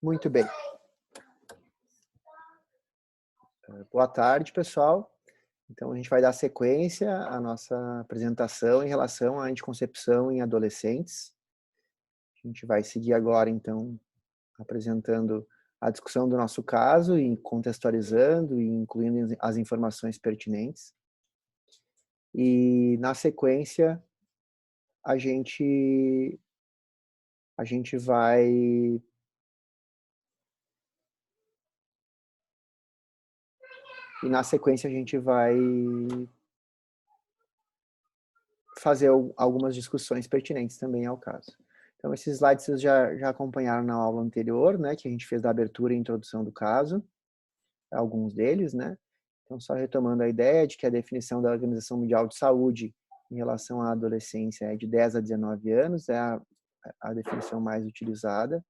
Muito bem. Boa tarde, pessoal. Então, a gente vai dar sequência à nossa apresentação em relação à anticoncepção em adolescentes. A gente vai seguir agora, então, apresentando a discussão do nosso caso e contextualizando e incluindo as informações pertinentes. E, na sequência, a gente vai fazer algumas discussões pertinentes também ao caso. Então, esses slides vocês já acompanharam na aula anterior, né, que a gente fez da abertura e introdução do caso, alguns deles, né. Então, só retomando a ideia de que a definição da Organização Mundial de Saúde em relação à adolescência é de 10 a 19 anos, é a definição mais utilizada,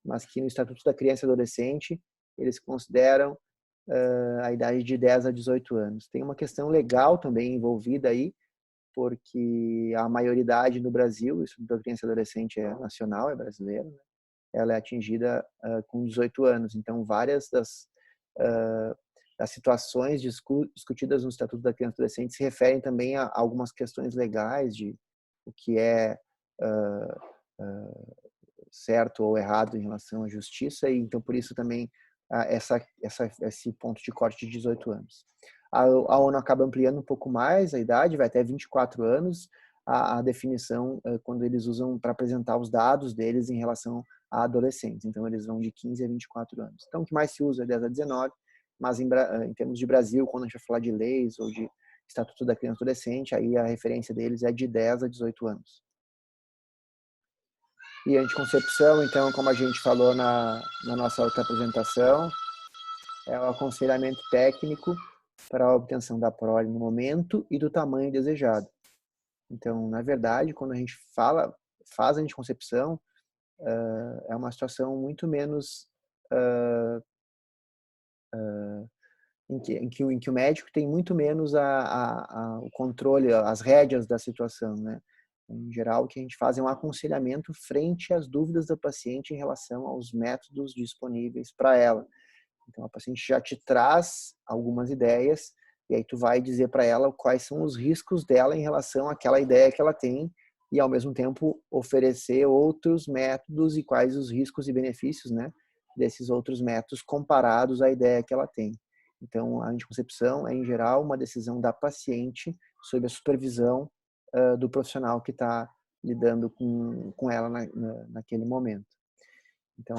mas que no Estatuto da Criança e Adolescente eles consideram a idade de 10 a 18 anos. Tem uma questão legal também envolvida aí, porque a maioridade no Brasil, o Estatuto da Criança e Adolescente é nacional, é brasileiro, né? Ela é atingida com 18 anos. Então, várias das situações discutidas no Estatuto da Criança e Adolescente se referem também a algumas questões legais de o que é certo ou errado em relação à justiça, e então por isso também esse ponto de corte de 18 anos. A ONU acaba ampliando um pouco mais a idade, vai até 24 anos, a definição quando eles usam para apresentar os dados deles em relação a adolescentes. Então, eles vão de 15 a 24 anos. Então, o que mais se usa é 10 a 19, mas em termos de Brasil, quando a gente vai falar de leis ou de Estatuto da Criança e Adolescente, aí a referência deles é de 10 a 18 anos. E anticoncepção, então, como a gente falou na nossa outra apresentação, é o aconselhamento técnico para a obtenção da prole no momento e do tamanho desejado. Então, na verdade, quando a gente faz anticoncepção, é uma situação muito menos em que o médico tem muito menos o controle, as rédeas da situação, né? Em geral, o que a gente faz é um aconselhamento frente às dúvidas da paciente em relação aos métodos disponíveis para ela. Então, a paciente já te traz algumas ideias e aí tu vai dizer para ela quais são os riscos dela em relação àquela ideia que ela tem e, ao mesmo tempo, oferecer outros métodos e quais os riscos e benefícios, né, desses outros métodos comparados à ideia que ela tem. Então, a anticoncepção é, em geral, uma decisão da paciente sob a supervisão do profissional que está lidando com ela naquele momento. Então,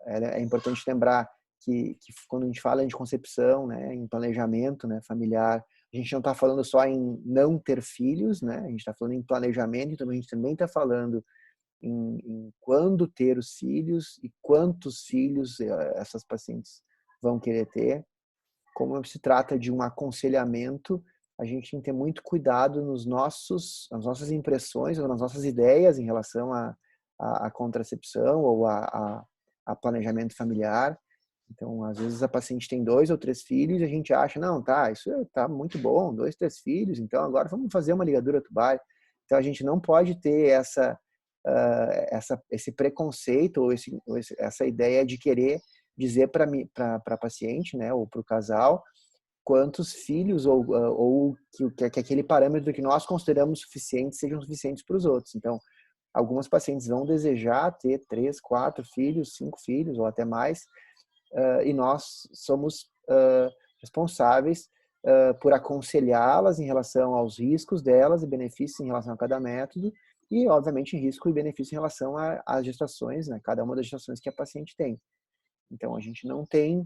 é importante lembrar que quando a gente fala em concepção, né, em planejamento, né, familiar, a gente não está falando só em não ter filhos, né, a gente está falando em planejamento, então a gente também está falando em quando ter os filhos e quantos filhos essas pacientes vão querer ter. Como se trata de um aconselhamento, a gente tem que ter muito cuidado nas nossas impressões ou nas nossas ideias em relação à contracepção ou a planejamento familiar. Então, às vezes a paciente tem 2 ou 3 filhos e a gente acha, não, tá, isso tá muito bom, 2, 3 filhos, então agora vamos fazer uma ligadura tubar. Então, a gente não pode ter esse preconceito ou essa ideia de querer dizer para a paciente, né, ou para o casal, quantos filhos ou que aquele parâmetro que nós consideramos suficiente sejam suficientes para os outros. Então, algumas pacientes vão desejar ter 3, 4 filhos, 5 filhos ou até mais, e nós somos responsáveis por aconselhá-las em relação aos riscos delas e benefícios em relação a cada método e, obviamente, risco e benefício em relação às gestações, né, cada uma das gestações que a paciente tem. Então, a gente não tem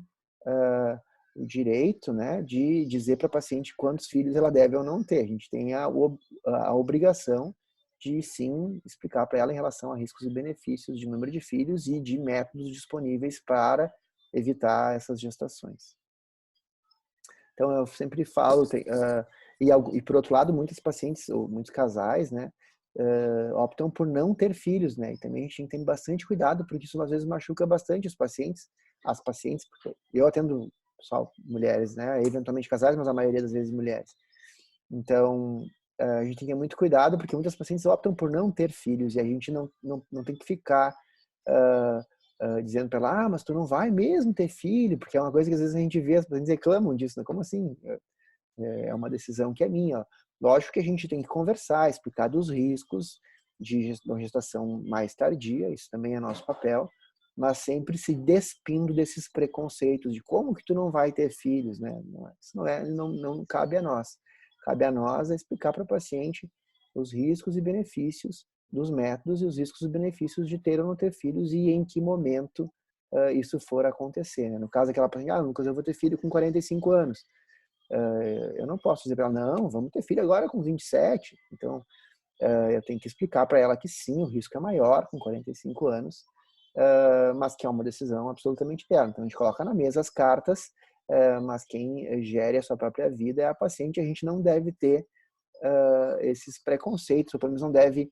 o direito, né, de dizer para a paciente quantos filhos ela deve ou não ter. A gente tem a obrigação de, sim, explicar para ela em relação a riscos e benefícios de número de filhos e de métodos disponíveis para evitar essas gestações. Então, eu sempre falo, e por outro lado, muitas pacientes, ou muitos casais, né, optam por não ter filhos, né, e também a gente tem bastante cuidado, porque isso às vezes machuca bastante as pacientes, porque eu atendo só mulheres, né, eventualmente casais, mas a maioria das vezes mulheres. Então, a gente tem que ter muito cuidado, porque muitas pacientes optam por não ter filhos, e a gente não tem que ficar dizendo para ela, mas tu não vai mesmo ter filho, porque é uma coisa que às vezes a gente vê, as pacientes reclamam disso, né? Como assim? É uma decisão que é minha. Ó. Lógico que a gente tem que conversar, explicar dos riscos de uma gestação mais tardia, isso também é nosso papel, mas sempre se despindo desses preconceitos de como que tu não vai ter filhos, né? Isso não cabe a nós. Cabe a nós explicar para o paciente os riscos e benefícios dos métodos e os riscos e benefícios de ter ou não ter filhos e em que momento isso for acontecer. Né? No caso daquela paciente, Lucas, eu vou ter filho com 45 anos. Eu não posso dizer para ela, não, vamos ter filho agora com 27. Então, eu tenho que explicar para ela que sim, o risco é maior com 45 anos, mas que é uma decisão absolutamente dela. Então, a gente coloca na mesa as cartas, mas quem gere a sua própria vida é a paciente. A gente não deve ter esses preconceitos, ou pelo menos não deve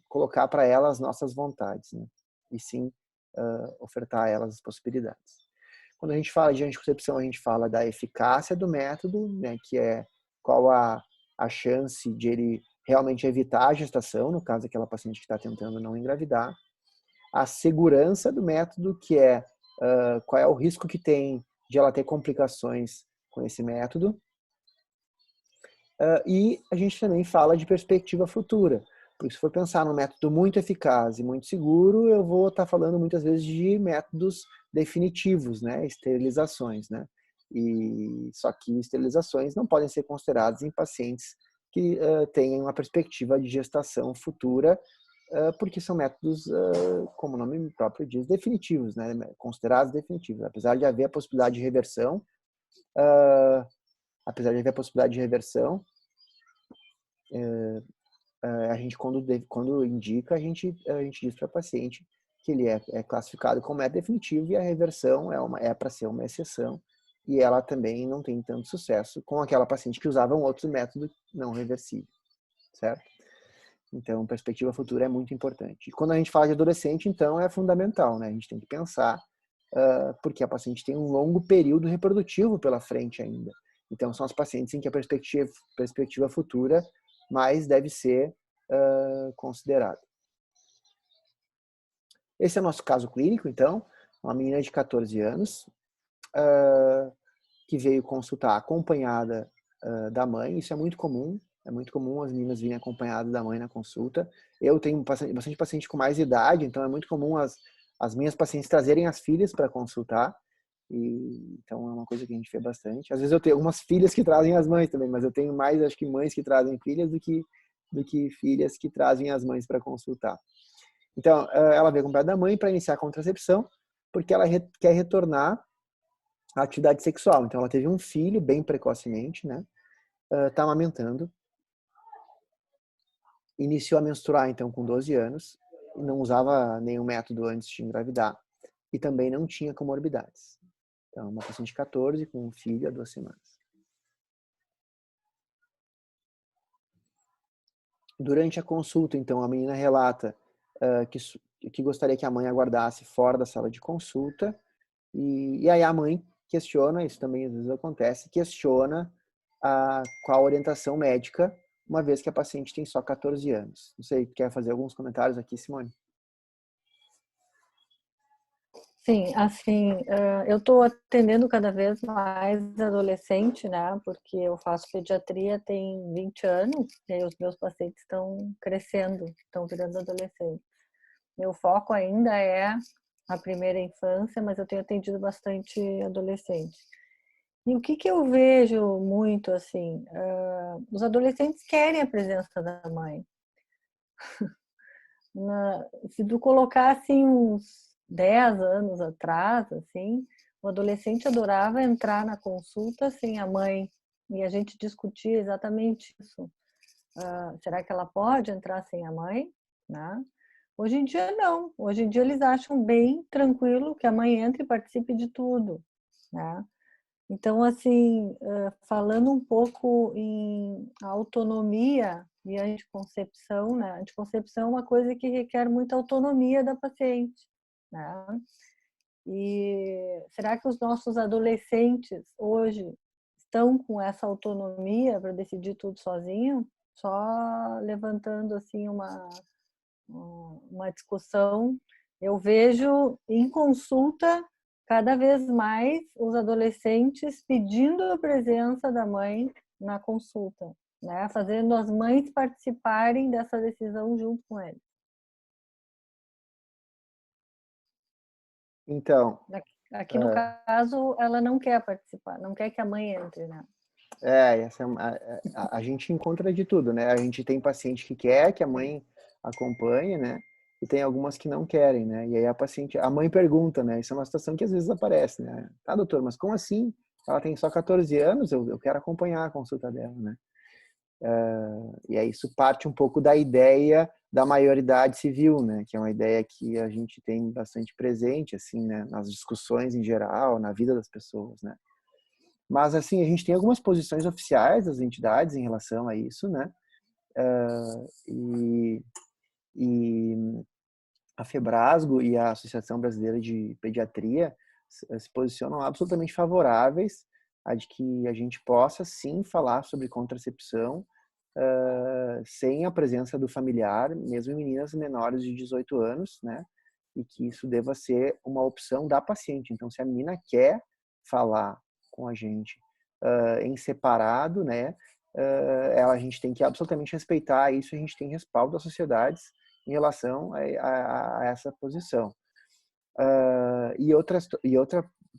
colocar para ela as nossas vontades, né? E sim ofertar a elas as possibilidades. Quando a gente fala de anticoncepção, a gente fala da eficácia do método, né, que é qual a chance de ele realmente evitar a gestação, no caso daquela paciente que está tentando não engravidar. A segurança do método, que é qual é o risco que tem de ela ter complicações com esse método. E a gente também fala de perspectiva futura. Porque se for pensar num método muito eficaz e muito seguro, eu vou estar falando muitas vezes de métodos definitivos, né? Esterilizações, né? E só que esterilizações não podem ser consideradas em pacientes que tenham uma perspectiva de gestação futura, porque são métodos, como o nome próprio diz, definitivos, né? Considerados definitivos. Apesar de haver a possibilidade de reversão, a gente quando indica, a gente diz para o paciente que ele é classificado como método definitivo e a reversão é para ser uma exceção, e ela também não tem tanto sucesso com aquela paciente que usava um outro método não reversível, certo? Então, perspectiva futura é muito importante. E quando a gente fala de adolescente, então, é fundamental, né? A gente tem que pensar, porque a paciente tem um longo período reprodutivo pela frente ainda. Então, são as pacientes em que a perspectiva futura mais deve ser considerada. Esse é o nosso caso clínico, então, uma menina de 14 anos, que veio consultar acompanhada da mãe. Isso é muito comum as meninas virem acompanhadas da mãe na consulta. Eu tenho bastante paciente com mais idade, então é muito comum as minhas pacientes trazerem as filhas para consultar. Então é uma coisa que a gente vê bastante. Às vezes eu tenho algumas filhas que trazem as mães também, mas eu tenho mais, acho que, mães que trazem filhas do que filhas que trazem as mães para consultar. Então, ela veio acompanhada da mãe para iniciar a contracepção, porque ela quer retornar à atividade sexual. Então, ela teve um filho bem precocemente, né? Tá amamentando. Iniciou a menstruar, então, com 12 anos. Não usava nenhum método antes de engravidar. E também não tinha comorbidades. Então, uma paciente de 14 com um filho há 2 semanas. Durante a consulta, então, a menina relata que gostaria que a mãe aguardasse fora da sala de consulta. E aí a mãe questiona, isso também às vezes acontece, questiona qual a orientação médica, uma vez que a paciente tem só 14 anos. Não sei, quer fazer alguns comentários aqui, Simone? Sim, assim, eu estou atendendo cada vez mais adolescente, né? Porque eu faço pediatria tem 20 anos e aí os meus pacientes estão crescendo, estão virando adolescentes. Meu foco ainda é a primeira infância, mas eu tenho atendido bastante adolescente. E o que eu vejo muito, assim, os adolescentes querem a presença da mãe. Se tu colocar, assim, uns 10 anos atrás, assim, o adolescente adorava entrar na consulta sem a mãe. E a gente discutia exatamente isso. Será que ela pode entrar sem a mãe? Né? Hoje em dia, não. Hoje em dia, eles acham bem tranquilo que a mãe entre e participe de tudo. Né? Então, assim, falando um pouco em autonomia e anticoncepção, né? Anticoncepção é uma coisa que requer muita autonomia da paciente, né? E será que os nossos adolescentes hoje estão com essa autonomia para decidir tudo sozinho? Só levantando assim uma discussão Eu vejo em consulta cada vez mais os adolescentes pedindo a presença da mãe na consulta, né? Fazendo as mães participarem dessa decisão junto com eles. Então, Aqui no caso, ela não quer participar, não quer que a mãe entre, né? essa a gente encontra de tudo, né? A gente tem paciente que quer que a mãe acompanhe, né? E tem algumas que não querem, né? E aí a mãe pergunta, né? Isso é uma situação que às vezes aparece, né? Tá, doutor, mas como assim? Ela tem só 14 anos, eu quero acompanhar a consulta dela, né? E aí isso parte um pouco da ideia da maioridade civil, né? Que é uma ideia que a gente tem bastante presente, assim, né? Nas discussões em geral, na vida das pessoas, né? Mas, assim, a gente tem algumas posições oficiais das entidades em relação a isso, né? E, e a Febrasgo e a Associação Brasileira de Pediatria se posicionam absolutamente favoráveis a de que a gente possa, sim, falar sobre contracepção sem a presença do familiar, mesmo em meninas menores de 18 anos, né? E que isso deva ser uma opção da paciente. Então, se a menina quer falar com a gente em separado, né? A gente tem que absolutamente respeitar isso, a gente tem respaldo das sociedades em relação a essa posição. E outra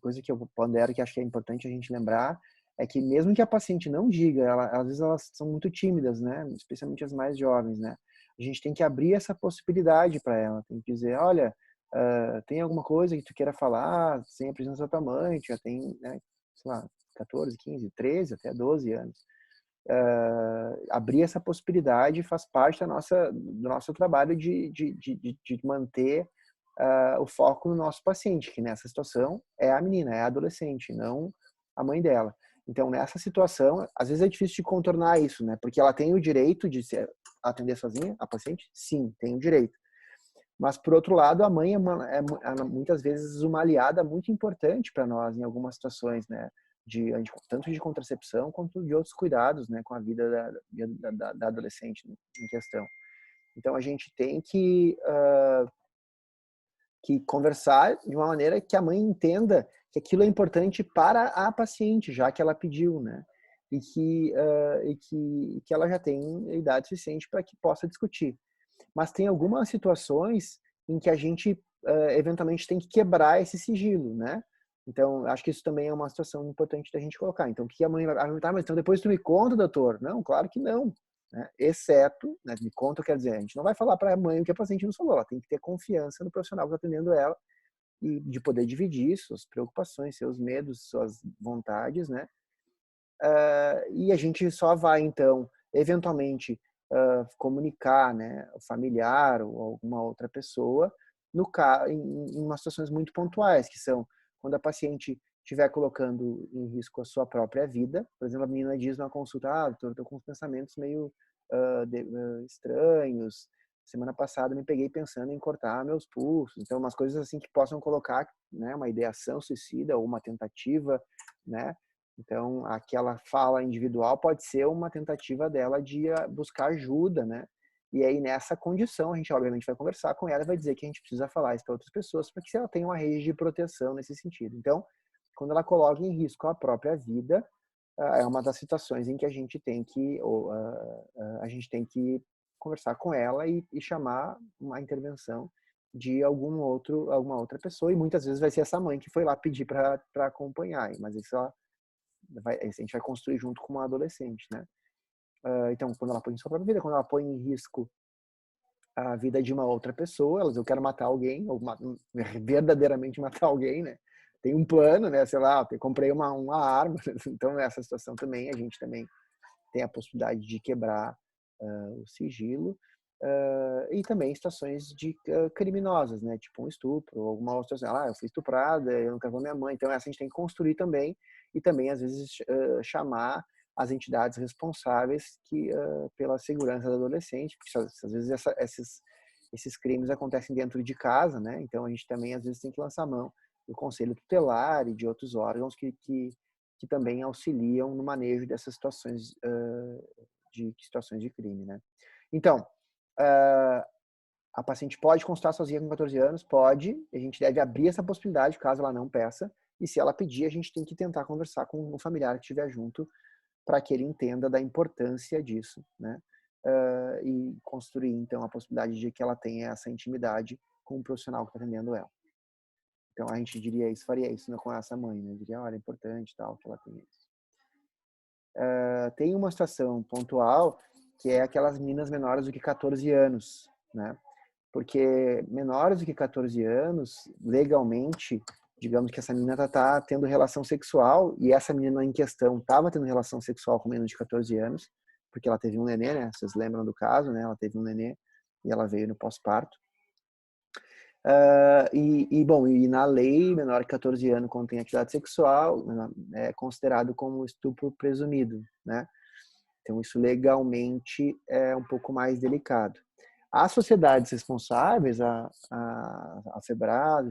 coisa que eu pondero que acho que é importante a gente lembrar é que mesmo que a paciente não diga, às vezes elas são muito tímidas, né? Especialmente as mais jovens, né? A gente tem que abrir essa possibilidade para ela, tem que dizer, olha, tem alguma coisa que tu queira falar sem a presença da tua mãe, tu já tem, né, sei lá, 14, 15, 13, até 12 anos. Abrir essa possibilidade faz parte do nosso trabalho de manter o foco no nosso paciente, que nessa situação é a menina, é a adolescente, não a mãe dela. Então, nessa situação, às vezes é difícil de contornar isso, né? Porque ela tem o direito de atender sozinha, a paciente? Sim, tem o direito. Mas, por outro lado, a mãe é muitas vezes uma aliada muito importante para nós em algumas situações, né? Tanto de contracepção quanto de outros cuidados, né? Com a vida da adolescente em questão. Então, a gente tem que conversar de uma maneira que a mãe entenda que aquilo é importante para a paciente, já que ela pediu, né? E que ela já tem idade suficiente para que possa discutir. Mas tem algumas situações em que a gente eventualmente tem que quebrar esse sigilo, né? Então, acho que isso também é uma situação importante da gente colocar. Então, o que a mãe vai perguntar, mas então depois tu me conta, doutor? Não, claro que não. Né? Exceto, né, me conta, quer dizer, a gente não vai falar para a mãe o que a paciente nos falou, ela tem que ter confiança no profissional que está atendendo ela e de poder dividir suas preocupações, seus medos, suas vontades, né? E a gente só vai, então, eventualmente, comunicar, né, o familiar ou alguma outra pessoa em umas situações muito pontuais, que são quando a paciente estiver colocando em risco a sua própria vida. Por exemplo, a menina diz numa consulta, doutor, eu estou com uns pensamentos meio estranhos. Semana passada me peguei pensando em cortar meus pulsos. Então, umas coisas assim que possam colocar, né, uma ideação suicida ou uma tentativa, né? Então, aquela fala individual pode ser uma tentativa dela de buscar ajuda, né? E aí, nessa condição, a gente obviamente vai conversar com ela e vai dizer que a gente precisa falar isso para outras pessoas, para que ela tenha uma rede de proteção nesse sentido. Então, quando ela coloca em risco a própria vida, é uma das situações em que a gente tem que conversar com ela e chamar uma intervenção de alguma outra pessoa, e muitas vezes vai ser essa mãe que foi lá pedir para acompanhar, mas isso a gente vai construir junto com uma adolescente, né? Então, quando ela põe em sua própria vida, quando ela põe em risco a vida de uma outra pessoa, ela diz, eu quero matar alguém, ou verdadeiramente matar alguém, né? Tem um plano, né? Sei lá, eu comprei uma arma. Então, nessa situação também, a gente também tem a possibilidade de quebrar o sigilo. E também situações criminosas, né? Tipo um estupro, alguma outra situação. Eu fui estuprada, eu não quero ver minha mãe. Então, essa a gente tem que construir também e também, às vezes, chamar as entidades responsáveis pela segurança do adolescente, porque às vezes esses crimes acontecem dentro de casa, né? Então, a gente também, às vezes, tem que lançar mão do conselho tutelar e de outros órgãos que também auxiliam no manejo dessas situações de crime, né? Então, A paciente pode consultar sozinha com 14 anos? Pode. A gente deve abrir essa possibilidade, caso ela não peça. E se ela pedir, a gente tem que tentar conversar com o familiar que estiver junto para que ele entenda da importância disso, né? E construir, então, a possibilidade de que ela tenha essa intimidade com o profissional que está atendendo ela. Então, a gente diria isso, faria isso, né, com essa mãe, né? Diria, olha, é importante tal, que ela tenha isso. Tem uma situação pontual que é aquelas meninas menores do que 14 anos, né? Porque menores do que 14 anos, legalmente, digamos que essa menina tá tendo relação sexual, e essa menina em questão estava tendo relação sexual com menos de 14 anos, porque ela teve um nenê, né? Vocês lembram do caso, né? Ela teve um nenê e ela veio no pós-parto. Bom, e na lei, menor que 14 anos, quando tem atividade sexual, é considerado como estupro presumido, né? Então, isso legalmente é um pouco mais delicado. As sociedades responsáveis, a FEBRAS,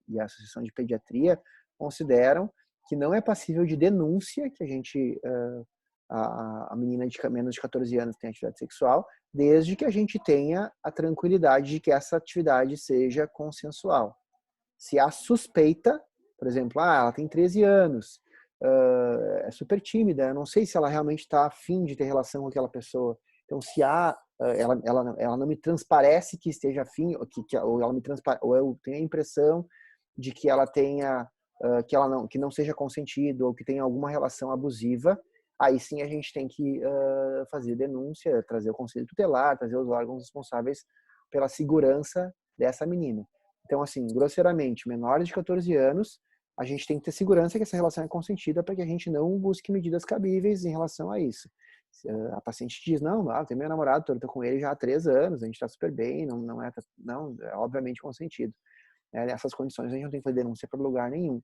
e a Associação de Pediatria, consideram que não é passível de denúncia que a menina de menos de 14 anos tenha atividade sexual, desde que a gente tenha a tranquilidade de que essa atividade seja consensual. Se há suspeita, por exemplo, ela tem 13 anos, é super tímida, eu não sei se ela realmente está afim de ter relação com aquela pessoa. Então, se há, ela não me transparece que esteja afim, ou eu tenho a impressão de que ela tenha, que não seja consentido, ou que tenha alguma relação abusiva, aí sim a gente tem que fazer denúncia, trazer o conselho tutelar, trazer os órgãos responsáveis pela segurança dessa menina. Então, assim, grosseiramente, menores de 14 anos, a gente tem que ter segurança que essa relação é consentida para que a gente não busque medidas cabíveis em relação a isso. A paciente diz, não, tem meu namorado, estou com ele já há 3 anos, a gente está super bem, não é obviamente consentido. Nessas condições a gente não tem que fazer denúncia para lugar nenhum.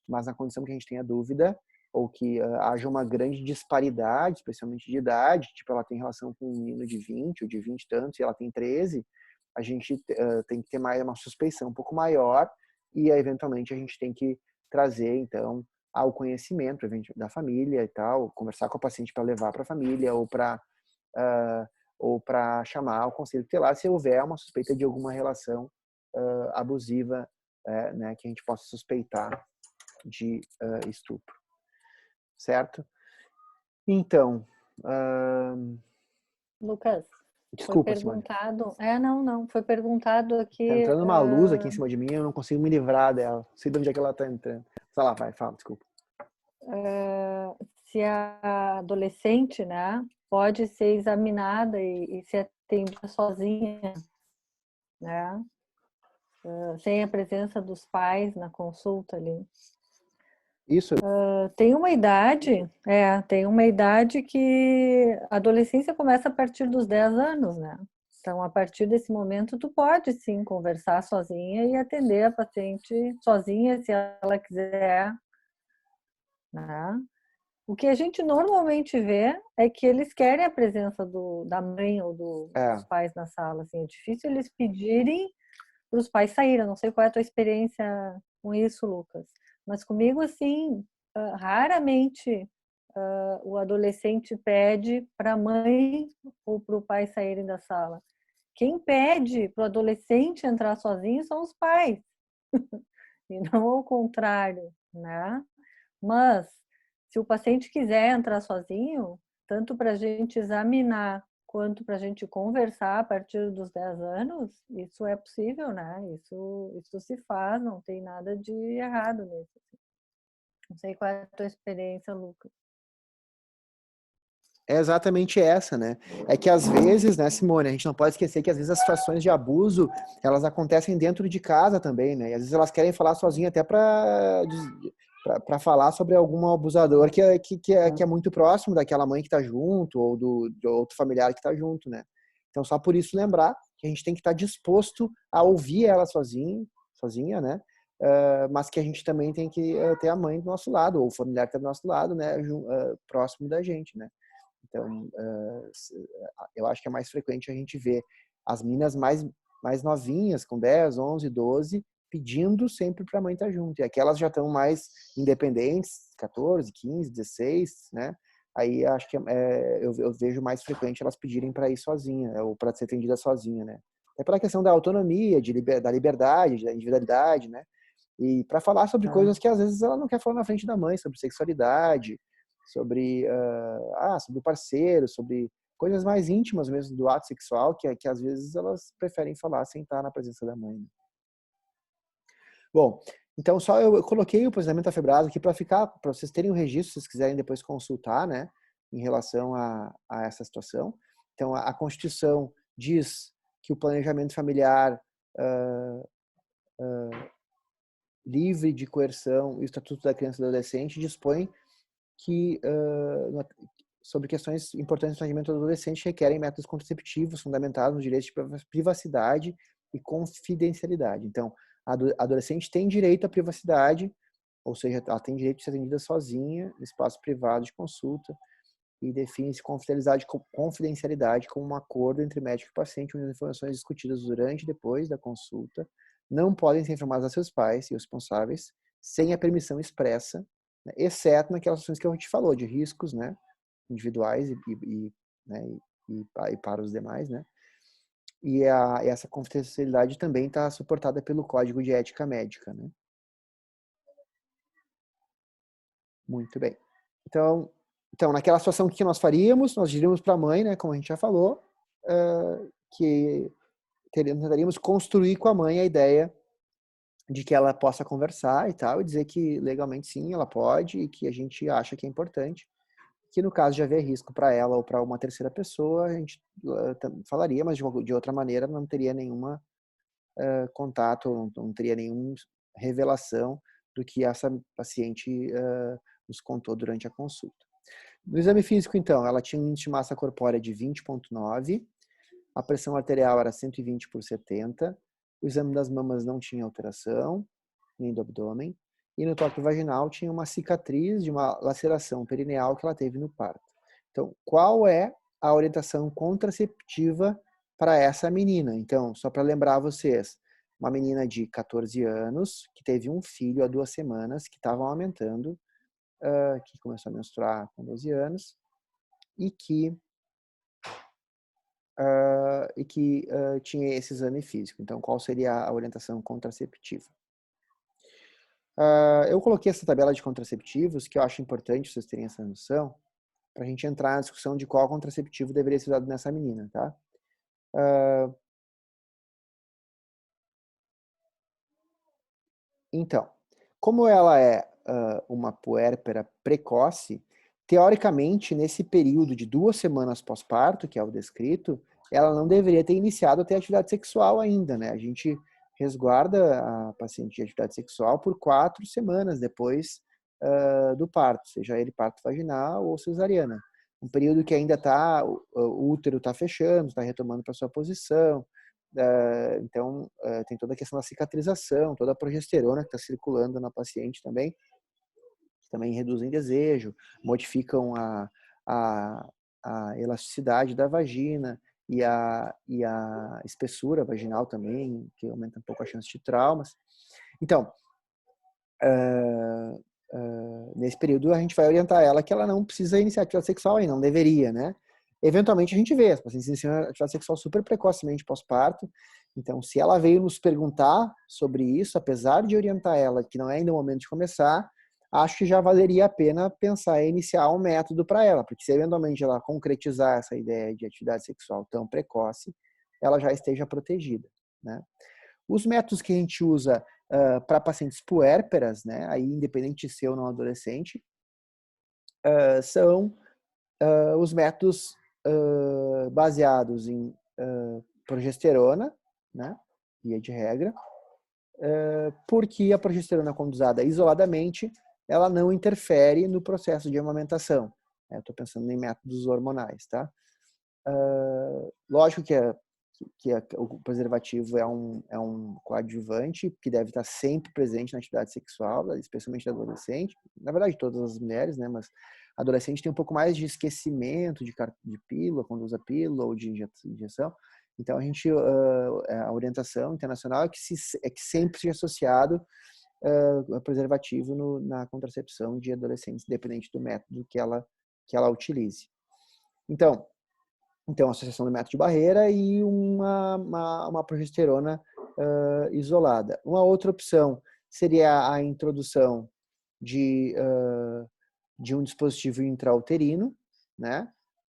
Mas na condição que a gente tenha dúvida, ou que haja uma grande disparidade, especialmente de idade, tipo ela tem relação com um menino de 20 ou de 20 e tantos e ela tem 13, a gente tem que ter mais uma suspeição um pouco maior e eventualmente a gente tem que trazer então ao conhecimento da família e tal, conversar com a paciente para levar para a família ou para chamar o conselho tutelar se houver uma suspeita de alguma relação abusiva, né, que a gente possa suspeitar de estupro, certo? Então, Lucas, foi desculpa, Simone. perguntado. Não, foi perguntado Tá aqui. entrando uma luz aqui em cima de mim, eu não consigo me livrar dela. Não sei de onde é que ela tá entrando. Sei lá, vai, fala, desculpa. Se a adolescente, né, pode ser examinada e ser atendida sozinha, né, sem a presença dos pais na consulta ali. Isso. Tem uma idade que a adolescência começa a partir dos 10 anos, né? Então, a partir desse momento, tu pode sim conversar sozinha e atender a paciente sozinha, se ela quiser, né? O que a gente normalmente vê é que eles querem a presença da mãe ou dos pais na sala. Assim, é difícil eles pedirem para os pais saírem. Eu não sei qual é a tua experiência com isso, Lucas. Mas comigo, assim, raramente o adolescente pede para a mãe ou para o pai saírem da sala. Quem pede para o adolescente entrar sozinho são os pais. E não ao contrário, né? Mas, se o paciente quiser entrar sozinho, tanto para a gente examinar quanto para a gente conversar a partir dos 10 anos, isso é possível, né? Isso se faz, não tem nada de errado nisso. Não sei qual é a tua experiência, Lucas. É exatamente essa, né? É que às vezes, né, Simone, a gente não pode esquecer que às vezes as situações de abuso, elas acontecem dentro de casa também, né? E às vezes elas querem falar sozinha até para falar sobre algum abusador que é muito próximo daquela mãe que está junto ou de outro familiar que está junto, né? Então, só por isso lembrar que a gente tem que estar disposto a ouvir ela sozinha, né? Mas que a gente também tem que ter a mãe do nosso lado, ou o familiar que está do nosso lado, né? Próximo da gente, né? Então, eu acho que é mais frequente a gente ver as meninas mais novinhas, com 10, 11, 12, pedindo sempre para a mãe estar junto. E aquelas já estão mais independentes, 14, 15, 16, né? Aí acho que eu vejo mais frequente elas pedirem para ir sozinha, ou para ser atendida sozinha, né? até pela questão da autonomia, da liberdade, da individualidade, né? E para falar sobre coisas que às vezes ela não quer falar na frente da mãe, sobre sexualidade, sobre parceiro, sobre coisas mais íntimas mesmo do ato sexual, que às vezes elas preferem falar sem estar na presença da mãe. Bom, então só eu coloquei o posicionamento afebrado aqui para vocês terem um registro, se vocês quiserem depois consultar, né, em relação a essa situação. Então a Constituição diz que o planejamento familiar livre de coerção e o Estatuto da Criança e do Adolescente dispõe que sobre questões importantes do planejamento do adolescente requerem métodos contraceptivos fundamentados nos direitos de privacidade e confidencialidade. Então, a adolescente tem direito à privacidade, ou seja, ela tem direito de ser atendida sozinha, no espaço privado de consulta, e define-se confidencialidade como um acordo entre médico e paciente, onde as informações discutidas durante e depois da consulta não podem ser informadas a seus pais e os responsáveis sem a permissão expressa, né, exceto naquelas ações que a gente falou, de riscos, né, individuais e para os demais, né? E essa confidencialidade também está suportada pelo Código de Ética Médica, né? Muito bem. Então, naquela situação, o que nós faríamos? Nós diríamos para a mãe, né, como a gente já falou, que tentaríamos construir com a mãe a ideia de que ela possa conversar e tal, e dizer que legalmente sim, ela pode, e que a gente acha que é importante, que no caso de haver risco para ela ou para uma terceira pessoa, a gente falaria, mas de outra maneira não teria nenhuma contato, não teria nenhuma revelação do que essa paciente nos contou durante a consulta. No exame físico, então, ela tinha um índice de massa corpórea de 20,9, a pressão arterial era 120/70, o exame das mamas não tinha alteração, nem do abdômen, e no toque vaginal tinha uma cicatriz de uma laceração perineal que ela teve no parto. Então, qual é a orientação contraceptiva para essa menina? Então, só para lembrar vocês, uma menina de 14 anos, que teve um filho há 2 semanas, que estava amamentando, que começou a menstruar com 12 anos, e que tinha esse exame físico. Então, qual seria a orientação contraceptiva? Eu coloquei essa tabela de contraceptivos, que eu acho importante vocês terem essa noção, para a gente entrar na discussão de qual contraceptivo deveria ser usado nessa menina, tá? Então, como ela é uma puérpera precoce, teoricamente, nesse período de 2 semanas pós-parto, que é o descrito, ela não deveria ter iniciado a ter atividade sexual ainda, né? A gente resguarda a paciente de atividade sexual por 4 semanas depois do parto, seja ele parto vaginal ou cesariana. Um período que ainda o útero está fechando, está retomando para sua posição. Então, tem toda a questão da cicatrização, toda a progesterona que está circulando na paciente também, que também reduzem desejo, modificam a elasticidade da vagina e a espessura vaginal também, que aumenta um pouco a chance de traumas. Então, nesse período a gente vai orientar ela que ela não precisa iniciar atividade sexual aí, não deveria, né? Eventualmente a gente vê as pacientes iniciam atividade sexual super precocemente pós-parto. Então, se ela veio nos perguntar sobre isso, apesar de orientar ela que não é ainda o momento de começar, acho que já valeria a pena pensar em iniciar um método para ela, porque se eventualmente ela concretizar essa ideia de atividade sexual tão precoce, ela já esteja protegida, né? Os métodos que a gente usa para pacientes puérperas, né, aí independente de ser ou não adolescente, são os métodos baseados em progesterona, né, via de regra, porque a progesterona, quando usada isoladamente, ela não interfere no processo de amamentação. Eu estou pensando em métodos hormonais, tá? Lógico que o preservativo é um coadjuvante que deve estar sempre presente na atividade sexual, especialmente da adolescente. Na verdade, todas as mulheres, né? Mas a adolescente tem um pouco mais de esquecimento de pílula, quando usa pílula ou de injeção. Então, a orientação internacional é que sempre seja associado preservativo na contracepção de adolescentes, independente do método que ela utilize. Então, Então, associação do método de barreira e uma progesterona isolada. Uma outra opção seria a introdução de um dispositivo intrauterino, né?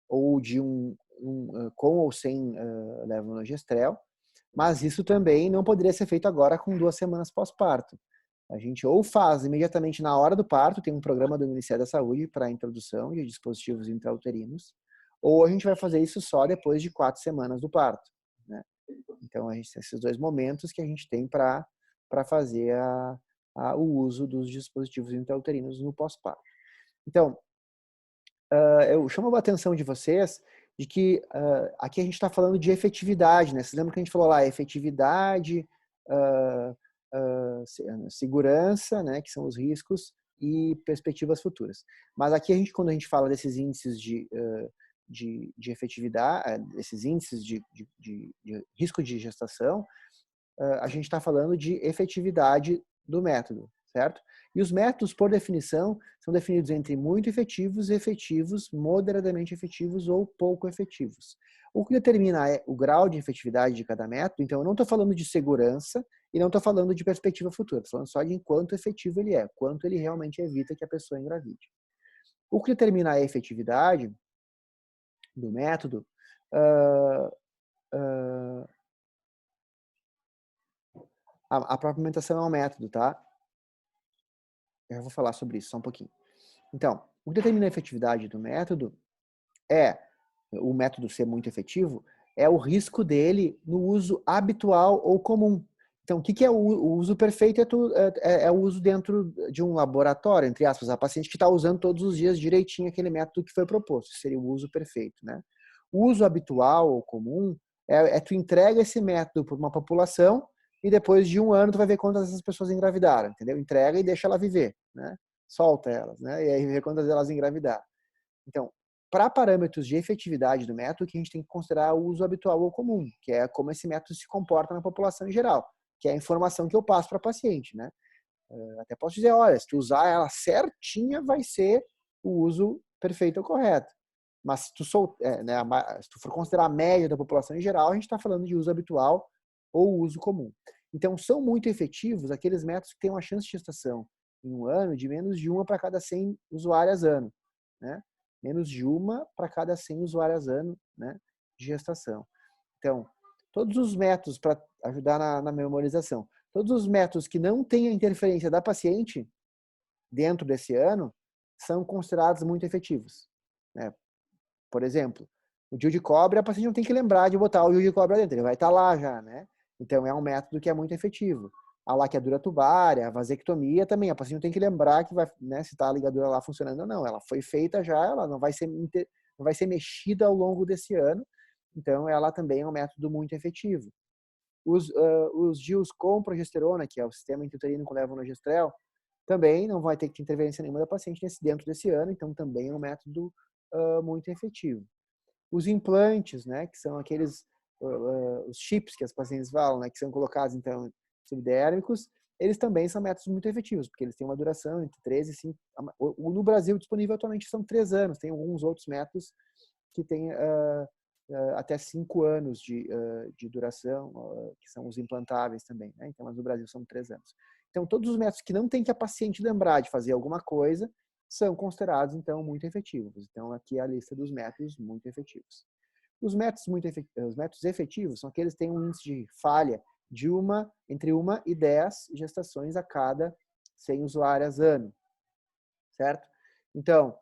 Ou de com ou sem levonorgestrel, mas isso também não poderia ser feito agora com 2 semanas pós-parto. A gente ou faz imediatamente na hora do parto, tem um programa do Ministério da Saúde para a introdução de dispositivos intrauterinos, ou a gente vai fazer isso só depois de 4 semanas do parto, né? Então, a gente tem esses 2 momentos que a gente tem para fazer o uso dos dispositivos intrauterinos no pós-parto. Então, eu chamo a atenção de vocês de que aqui a gente está falando de efetividade, né? Vocês lembram que a gente falou lá, efetividade, segurança, né? Que são os riscos, e perspectivas futuras. Mas aqui quando a gente fala desses índices de efetividade, esses índices de risco de gestação, a gente está falando de efetividade do método, certo? E os métodos, por definição, são definidos entre muito efetivos, moderadamente efetivos ou pouco efetivos. O que determina o grau de efetividade de cada método. Então, eu não estou falando de segurança e não estou falando de perspectiva futura, estou falando só de quanto efetivo ele é, quanto ele realmente evita que a pessoa engravide. O que determina a efetividade do método a própria alimentação é um método, tá? Eu já vou falar sobre isso só um pouquinho. Então, o que determina a efetividade do método o método ser muito efetivo, é o risco dele no uso habitual ou comum. Então, o que é o uso perfeito? É o uso dentro de um laboratório, entre aspas, a paciente que está usando todos os dias direitinho aquele método que foi proposto. Seria o uso perfeito, né? O uso habitual ou comum tu entrega esse método para uma população e depois de 1 ano tu vai ver quantas dessas pessoas engravidaram, entendeu? Entrega e deixa ela viver, né? Solta elas, né? E aí vê quantas delas engravidaram. Então, para parâmetros de efetividade do método, que a gente tem que considerar o uso habitual ou comum, que é como esse método se comporta na população em geral, que é a informação que eu passo para a paciente, né? Até posso dizer, olha, se tu usar ela certinha, vai ser o uso perfeito ou correto. Mas se tu for considerar a média da população em geral, a gente está falando de uso habitual ou uso comum. Então, são muito efetivos aqueles métodos que têm uma chance de gestação em 1 ano de menos de 1 para cada 100 usuárias ano, né? Menos de 1 para cada 100 usuárias ano, né, de gestação. Então, todos os métodos para ajudar na memorização, todos os métodos que não têm a interferência da paciente dentro desse ano são considerados muito efetivos, né? Por exemplo, o DIU de cobre, a paciente não tem que lembrar de botar o DIU de cobre lá dentro, ele vai estar lá já, né? Então, é um método que é muito efetivo. A laqueadura tubária, a vasectomia também, a paciente não tem que lembrar que vai, né, se está a ligadura lá funcionando ou não. Ela foi feita já, ela não vai ser mexida ao longo desse ano. Então, ela também é um método muito efetivo. Os DIUs com progesterona, que é o sistema intrauterino com levonorgestrel, também não vai ter que interferência nenhuma da paciente dentro desse ano, então também é um método muito efetivo. Os implantes, né, que são aqueles os chips que as pacientes falam, né, que são colocados então subdérmicos, eles também são métodos muito efetivos, porque eles têm uma duração entre 3 e 5. No Brasil, disponível atualmente são 3 anos. Tem alguns outros métodos que têm até 5 anos de duração, que são os implantáveis também, né? Então, mas no Brasil são 3 anos. Então, todos os métodos que não tem que a paciente lembrar de fazer alguma coisa são considerados, então, muito efetivos. Então, aqui é a lista dos métodos muito efetivos. Os métodos efetivos são aqueles que têm um índice de falha de entre 1 e 10 gestações a cada 100 usuárias ano, certo? Então,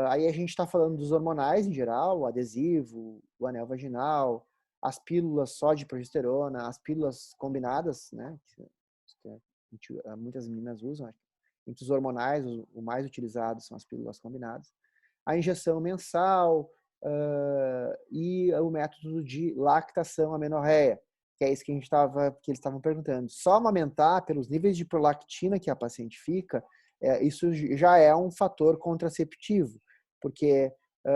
aí a gente está falando dos hormonais em geral, o adesivo, o anel vaginal, as pílulas só de progesterona, as pílulas combinadas, né? Que muitas meninas usam. Entre os hormonais, o mais utilizado são as pílulas combinadas. A injeção mensal e o método de lactação amenorreia, que é isso que eles estavam perguntando. Só amamentar, pelos níveis de prolactina que a paciente fica, isso já é um fator contraceptivo, porque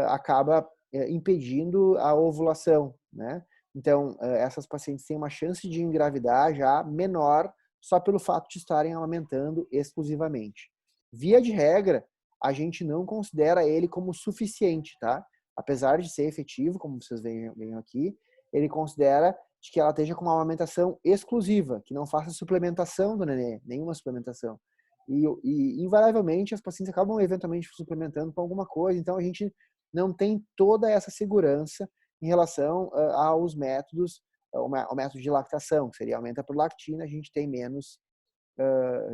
acaba impedindo a ovulação, né? Então, essas pacientes têm uma chance de engravidar já menor só pelo fato de estarem amamentando exclusivamente. Via de regra, a gente não considera ele como suficiente, tá? apesar de ser efetivo, como vocês veem aqui, ele considera de que ela esteja com uma amamentação exclusiva, que não faça suplementação do nenê, nenhuma suplementação. Invariavelmente, as pacientes acabam eventualmente suplementando com alguma coisa, então a gente não tem toda essa segurança em relação aos métodos, o método de lactação, que seria aumenta por lactina, a gente tem menos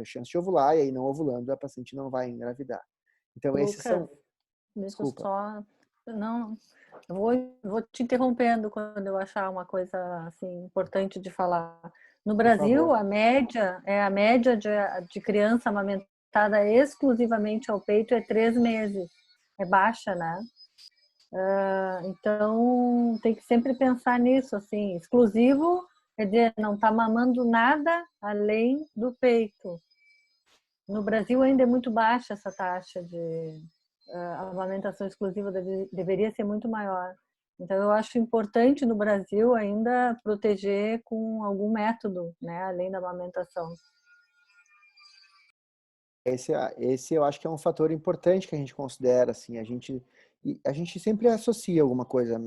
chance de ovular, e aí não ovulando, a paciente não vai engravidar. Então, esses Lucas, são... deixa eu Desculpa. só... Não, eu vou te interrompendo quando eu achar uma coisa assim importante de falar. No Por Brasil, favor. a média de criança amamentada exclusivamente ao peito é 3 meses. É baixa, né? Então, tem que sempre pensar nisso, assim, exclusivo, quer dizer, não está mamando nada além do peito. No Brasil ainda é muito baixa essa taxa de amamentação exclusiva, deveria ser muito maior. Então, eu acho importante no Brasil ainda proteger com algum método, né, além da amamentação. Esse eu acho que é um fator importante que a gente considera, assim, a gente sempre associa alguma coisa,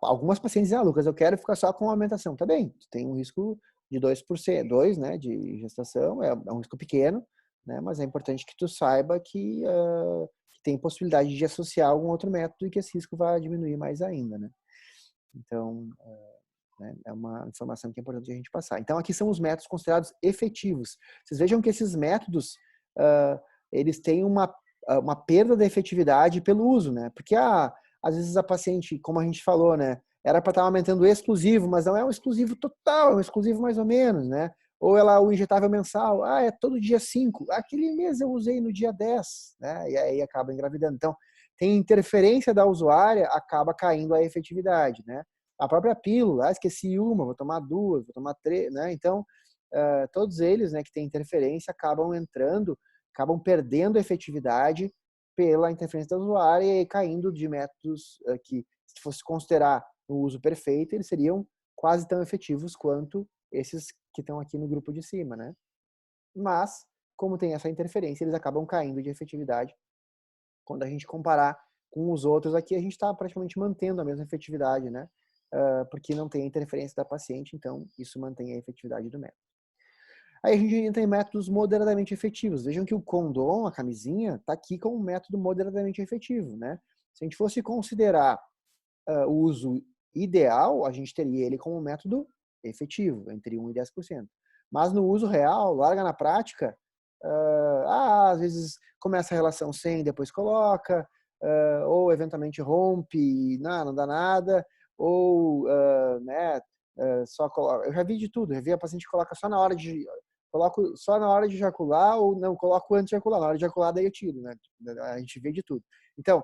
algumas pacientes dizem, Lucas, eu quero ficar só com amamentação. Tá bem, tu tem um risco de 2%, 2, né, de gestação, é um risco pequeno, né, mas é importante que tu saiba que tem possibilidade de associar algum outro método e que esse risco vai diminuir mais ainda, né. Então, né, é uma informação que é importante a gente passar. Então, aqui são os métodos considerados efetivos. Vocês vejam que esses métodos, eles têm uma perda da efetividade pelo uso, né? Porque, às vezes a paciente, como a gente falou, né? Era para estar aumentando exclusivo, mas não é um exclusivo total, é um exclusivo mais ou menos, né? Ou o injetável mensal, é todo dia 5. Aquele mês eu usei no dia 10, né? E aí acaba engravidando. Então, tem interferência da usuária, acaba caindo a efetividade, né? A própria pílula, esqueci uma, vou tomar duas, vou tomar três, né? Então, todos eles, né, que têm interferência, acabam perdendo a efetividade pela interferência da usuária e caindo de métodos que, se fosse considerar o uso perfeito, eles seriam quase tão efetivos quanto esses que estão aqui no grupo de cima, né? Mas, como tem essa interferência, eles acabam caindo de efetividade. Quando a gente comparar com os outros aqui, a gente está praticamente mantendo a mesma efetividade, né? Porque não tem a interferência da paciente, então isso mantém a efetividade do método. Aí a gente entra em métodos moderadamente efetivos. Vejam que o condom, a camisinha, está aqui como um método moderadamente efetivo, né? Se a gente fosse considerar o uso ideal, a gente teria ele como um método efetivo, entre 1 e 10%. Mas no uso real, larga na prática, às vezes começa a relação sem, depois coloca, ou eventualmente rompe e não dá nada, ou né, só coloca. Eu já vi de tudo, eu já vi a paciente que coloca só na hora de. Coloco só na hora de ejacular, ou não, coloco antes de ejacular. Na hora de ejacular, daí eu tiro, né? A gente vê de tudo. Então,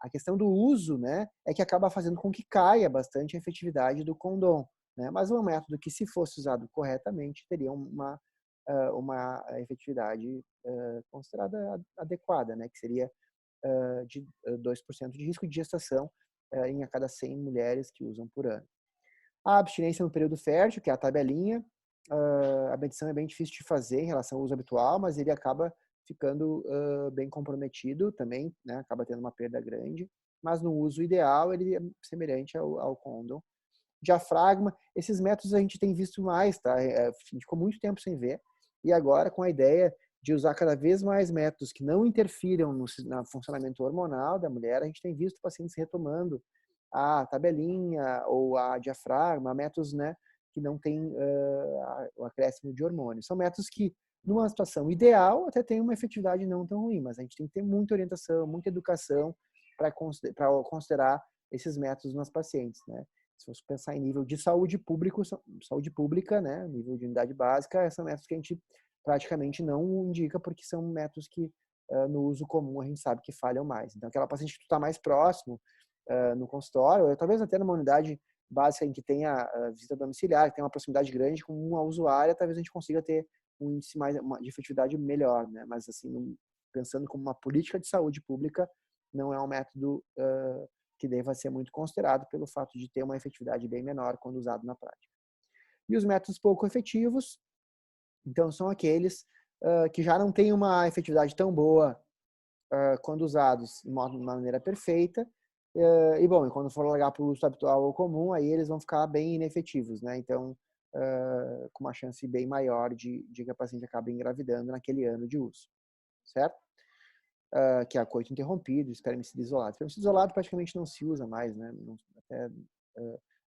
a questão do uso, né, é que acaba fazendo com que caia bastante a efetividade do condom, né? Mas é um método que, se fosse usado corretamente, teria uma efetividade considerada adequada, né? Que seria de 2% de risco de gestação em a cada 100 mulheres que usam por ano. A abstinência no período fértil, que é a tabelinha, a medição é bem difícil de fazer em relação ao uso habitual, mas ele acaba ficando bem comprometido também, né? Acaba tendo uma perda grande, mas no uso ideal ele é semelhante ao condom. Diafragma, esses métodos a gente tem visto mais, tá? A gente ficou muito tempo sem ver, e agora com a ideia de usar cada vez mais métodos que não interfiram no funcionamento hormonal da mulher, a gente tem visto pacientes retomando a tabelinha ou a diafragma, métodos, né, que não tem o acréscimo de hormônios. São métodos que, numa situação ideal, até tem uma efetividade não tão ruim, mas a gente tem que ter muita orientação, muita educação para considerar esses métodos nas pacientes, né? Se você pensar em nível de saúde pública, né, nível de unidade básica, são métodos que a gente praticamente não indica, porque são métodos que no uso comum a gente sabe que falham mais. Então, aquela paciente que tu está mais próximo no consultório, ou talvez até numa unidade básica em que tenha visita domiciliar, que tem uma proximidade grande com uma usuária, talvez a gente consiga ter um índice de efetividade melhor, né? Mas assim, pensando como uma política de saúde pública, não é um método que deva ser muito considerado pelo fato de ter uma efetividade bem menor quando usado na prática. E os métodos pouco efetivos, então, são aqueles que já não têm uma efetividade tão boa quando usados de maneira perfeita, e bom, e quando for largar para o uso habitual ou comum, aí eles vão ficar bem inefetivos, né? Então, com uma chance bem maior de que a paciente acabe engravidando naquele ano de uso, certo? Que é a coito interrompido, espermicida isolado. Espermicida isolado praticamente não se usa mais, né?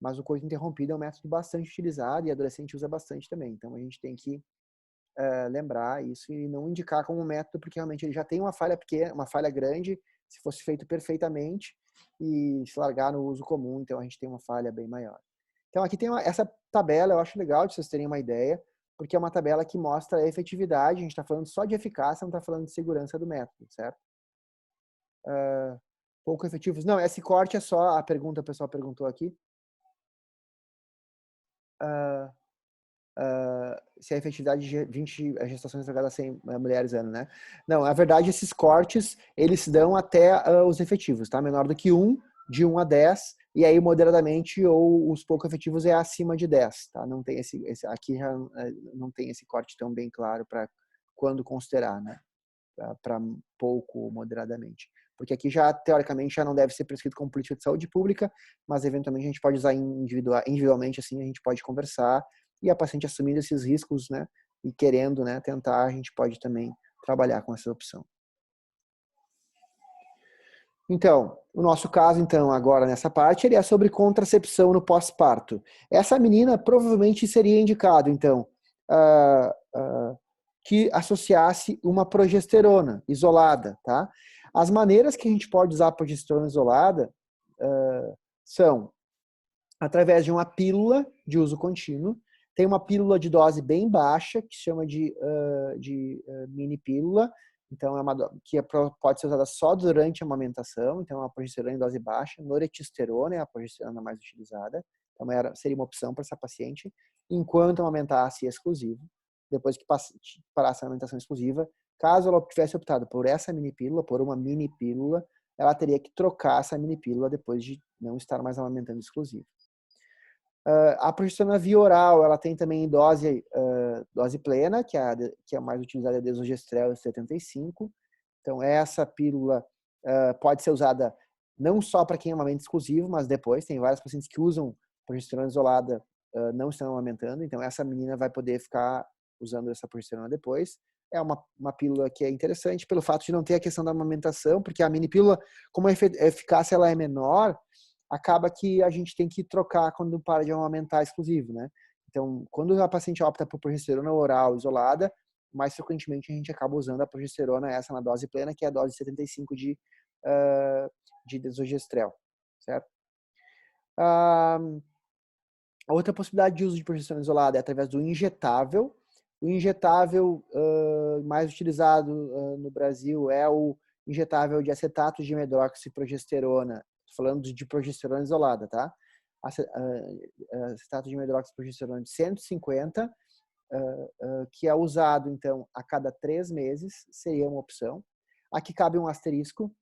Mas o coito interrompido é um método bastante utilizado e adolescente usa bastante também. Então a gente tem que lembrar isso e não indicar como método, porque realmente ele já tem uma falha pequena, uma falha grande, se fosse feito perfeitamente e se largar no uso comum, então a gente tem uma falha bem maior. Então aqui tem essa tabela, eu acho legal de vocês terem uma ideia, porque é uma tabela que mostra a efetividade, a gente está falando só de eficácia, não está falando de segurança do método, certo? Pouco efetivos. Não, esse corte é só a pergunta, o pessoal perguntou aqui. Se a efetividade de 20 gestações a cada 100 mulheres ano, né? Não, na verdade, esses cortes, eles dão até os efetivos, tá? Menor do que 1, de 1 a 10, e aí moderadamente ou os pouco efetivos é acima de 10, tá? Não tem aqui já não tem esse corte tão bem claro para quando considerar, né? Para pouco moderadamente. Porque aqui já, teoricamente, já não deve ser prescrito como política de saúde pública, mas eventualmente a gente pode usar individualmente, assim, a gente pode conversar e a paciente assumindo esses riscos, né, e querendo, né, tentar, a gente pode também trabalhar com essa opção. Então, o nosso caso, então, agora nessa parte, ele é sobre contracepção no pós-parto. Essa menina provavelmente seria indicado, então, que associasse uma progesterona isolada, tá? As maneiras que a gente pode usar a progesterona isolada são através de uma pílula de uso contínuo. Tem uma pílula de dose bem baixa, que se chama de mini pílula, então pode ser usada só durante a amamentação, então é uma progesterona em dose baixa. Norethisterona é a progesterona mais utilizada, então seria uma opção para essa paciente, enquanto amamentasse exclusivo. Depois que parasse a amamentação exclusiva, caso ela tivesse optado por essa mini pílula, por uma mini pílula, ela teria que trocar essa mini pílula depois de não estar mais amamentando exclusivo. A progesterona via oral, ela tem também dose plena, que é a mais utilizada, é a desogestrel 75. Então, essa pílula pode ser usada não só para quem amamenta exclusivo, mas depois tem vários pacientes que usam progesterona isolada, não estão amamentando, então essa menina vai poder ficar usando essa progesterona depois. É uma pílula que é interessante pelo fato de não ter a questão da amamentação, porque a mini pílula, como a eficácia ela é menor, acaba que a gente tem que trocar quando para de amamentar exclusivo, né? Então, quando a paciente opta por progesterona oral isolada, mais frequentemente a gente acaba usando a progesterona essa na dose plena, que é a dose 75 de desogestrel, certo? Outra possibilidade de uso de progesterona isolada é através do injetável. O injetável mais utilizado no Brasil é o injetável de acetato de medroxiprogesterona. Estou falando de progesterona isolada, tá? Acetato de medroxiprogesterona de 150, que é usado, então, a cada 3 meses, seria uma opção. Aqui cabe um asterisco.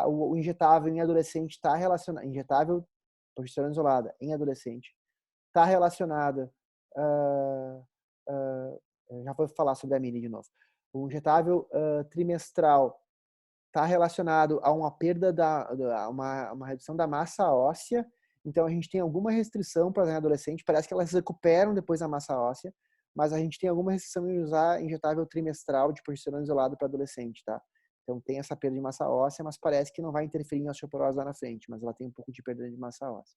O injetável em adolescente está relacionado... Injetável, progesterona isolada em adolescente, está relacionada... já vou falar sobre a mini de novo. O injetável trimestral está relacionado a uma perda uma redução da massa óssea. Então a gente tem alguma restrição para as adolescentes, parece que elas se recuperam depois da massa óssea, mas a gente tem alguma restrição em usar injetável trimestral de progesterona isolado para adolescente, tá? Então tem essa perda de massa óssea, mas parece que não vai interferir em osteoporose lá na frente, mas ela tem um pouco de perda de massa óssea.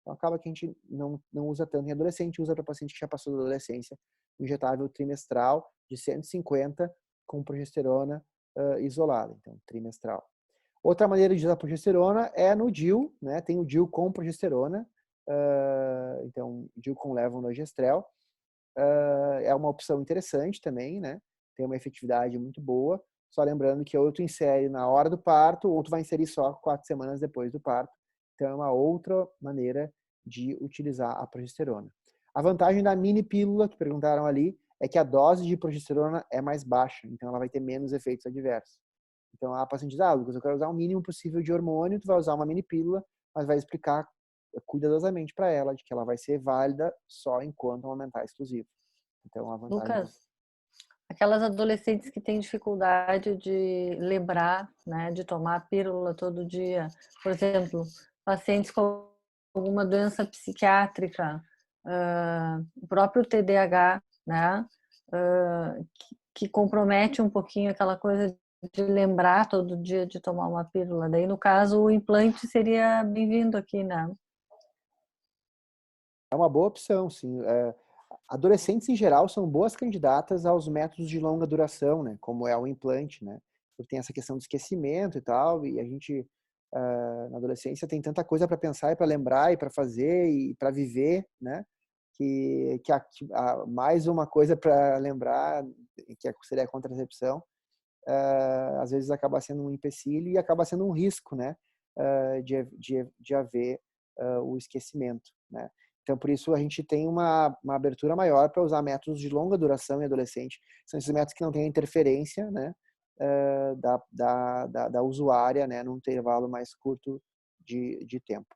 Então acaba que a gente não usa tanto em adolescente, usa para paciente que já passou da adolescência, injetável trimestral de 150 com progesterona isolada, então trimestral. Outra maneira de usar progesterona é no DIU, né? Tem o DIU com progesterona, então DIU com levonorgestrel, é uma opção interessante também, né? Tem uma efetividade muito boa, só lembrando que ou tu insere na hora do parto, ou tu vai inserir só 4 semanas depois do parto. Então é uma outra maneira de utilizar a progesterona. A vantagem da mini pílula, que perguntaram ali, é que a dose de progesterona é mais baixa, então ela vai ter menos efeitos adversos. Então a paciente diz, Lucas, eu quero usar o mínimo possível de hormônio, tu vai usar uma mini pílula, mas vai explicar cuidadosamente para ela de que ela vai ser válida só enquanto amamentar exclusivo. Então a vantagem... Lucas, aquelas adolescentes que têm dificuldade de lembrar, né, de tomar a pílula todo dia. Por exemplo, pacientes com alguma doença psiquiátrica, o próprio TDAH, né, que compromete um pouquinho aquela coisa de lembrar todo dia de tomar uma pílula. Daí, no caso, o implante seria bem-vindo aqui, né? É uma boa opção, sim. Adolescentes, em geral, são boas candidatas aos métodos de longa duração, né? Como é o implante, né? Porque tem essa questão do esquecimento e tal, e a gente, na adolescência, tem tanta coisa para pensar e para lembrar e para fazer e para viver, né? Que mais uma coisa para lembrar, que seria a contracepção, às vezes acaba sendo um empecilho e acaba sendo um risco, né? De haver o esquecimento, né? Então, por isso, a gente tem uma abertura maior para usar métodos de longa duração em adolescente. São esses métodos que não têm a interferência, né, da usuária, né, num intervalo mais curto de tempo.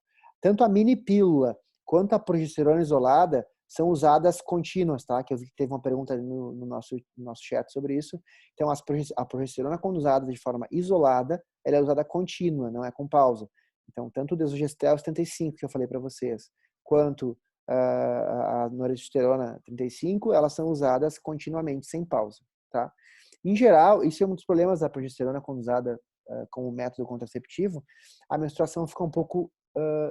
Tanto a mini pílula quanto a progesterona isolada são usadas contínuas, tá? Que eu vi que teve uma pergunta no nosso chat sobre isso. Então, a progesterona, quando usada de forma isolada, ela é usada contínua, não é com pausa. Então, tanto o Desogestel 75, que eu falei para vocês, quanto a noradiosterona 35, elas são usadas continuamente, sem pausa, tá? Em geral, isso é um dos problemas da progesterona quando usada como método contraceptivo, a menstruação fica um pouco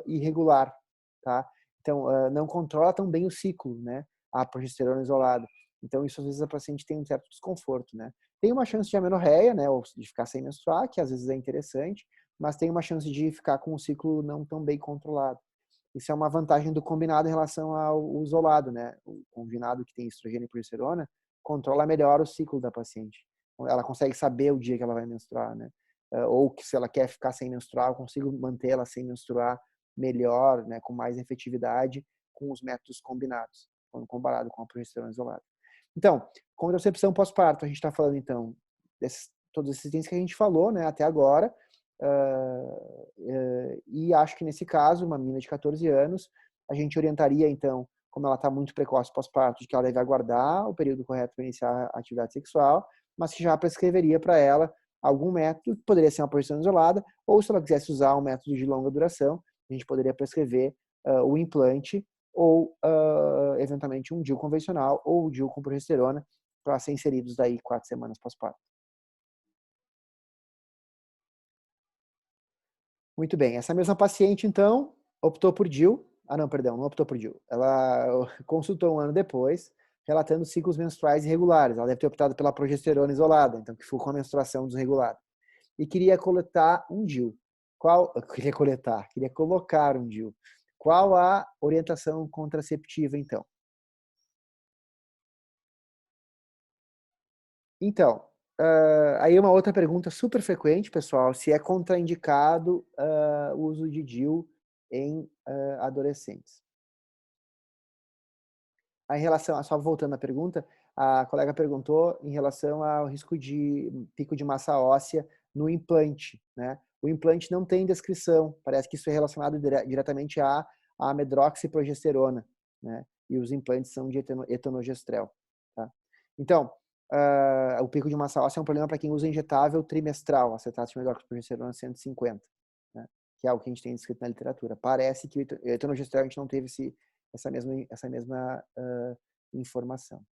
irregular, tá? Então, não controla tão bem o ciclo, né? A progesterona isolada. Então, isso às vezes a paciente tem um certo desconforto, né? Tem uma chance de amenorreia, né? Ou de ficar sem menstruar, que às vezes é interessante, mas tem uma chance de ficar com o ciclo não tão bem controlado. Isso é uma vantagem do combinado em relação ao isolado, né? O combinado que tem estrogênio e progesterona controla melhor o ciclo da paciente. Ela consegue saber o dia que ela vai menstruar, né? Ou que se ela quer ficar sem menstruar, eu consigo mantê-la sem menstruar melhor, né? Com mais efetividade com os métodos combinados, quando comparado com a progesterona isolada. Então, contracepção pós-parto, a gente está falando então todos esses itens que a gente falou, né? Até agora. E acho que nesse caso, uma menina de 14 anos, a gente orientaria, então, como ela está muito precoce pós-parto, de que ela deve aguardar o período correto para iniciar a atividade sexual, mas que já prescreveria para ela algum método, que poderia ser uma posição isolada, ou se ela quisesse usar um método de longa duração, a gente poderia prescrever o implante ou, eventualmente, um DIU convencional ou o DIU com progesterona para ser inseridos daí 4 semanas pós-parto. Muito bem. Essa mesma paciente, então, optou por DIU. Ah, não, perdão, não optou por DIU. Ela consultou um ano depois, relatando ciclos menstruais irregulares. Ela deve ter optado pela progesterona isolada, então que ficou com a menstruação desregulada. E queria coletar um DIU. Queria colocar um DIU. Qual a orientação contraceptiva, então? Então, aí uma outra pergunta super frequente, pessoal, se é contraindicado o uso de DIU em adolescentes. Aí, em relação, só voltando à pergunta, a colega perguntou em relação ao risco de pico de massa óssea no implante, né? O implante não tem descrição, parece que isso é relacionado diretamente à medroxiprogesterona, né? E os implantes são de etanogestrel, tá? Então, o pico de massa óssea é um problema para quem usa injetável trimestral, acetato de medroxiprogesterona 150, né? Que é o que a gente tem descrito na literatura. Parece que o etanogestrel a gente não teve essa mesma informação.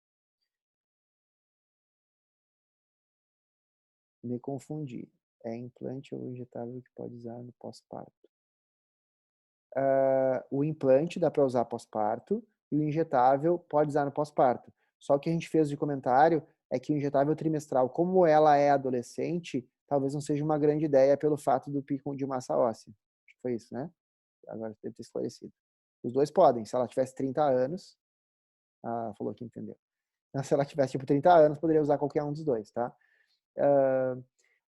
Me confundi. É implante ou injetável que pode usar no pós-parto? O implante dá para usar pós-parto e o injetável pode usar no pós-parto. Só que a gente fez de comentário é que o injetável trimestral, como ela é adolescente, talvez não seja uma grande ideia pelo fato do pico de massa óssea. Acho que foi isso, né? Agora deve ter esclarecido. Os dois podem. Se ela tivesse 30 anos, falou que entendeu. Se ela tivesse tipo 30 anos, poderia usar qualquer um dos dois, tá?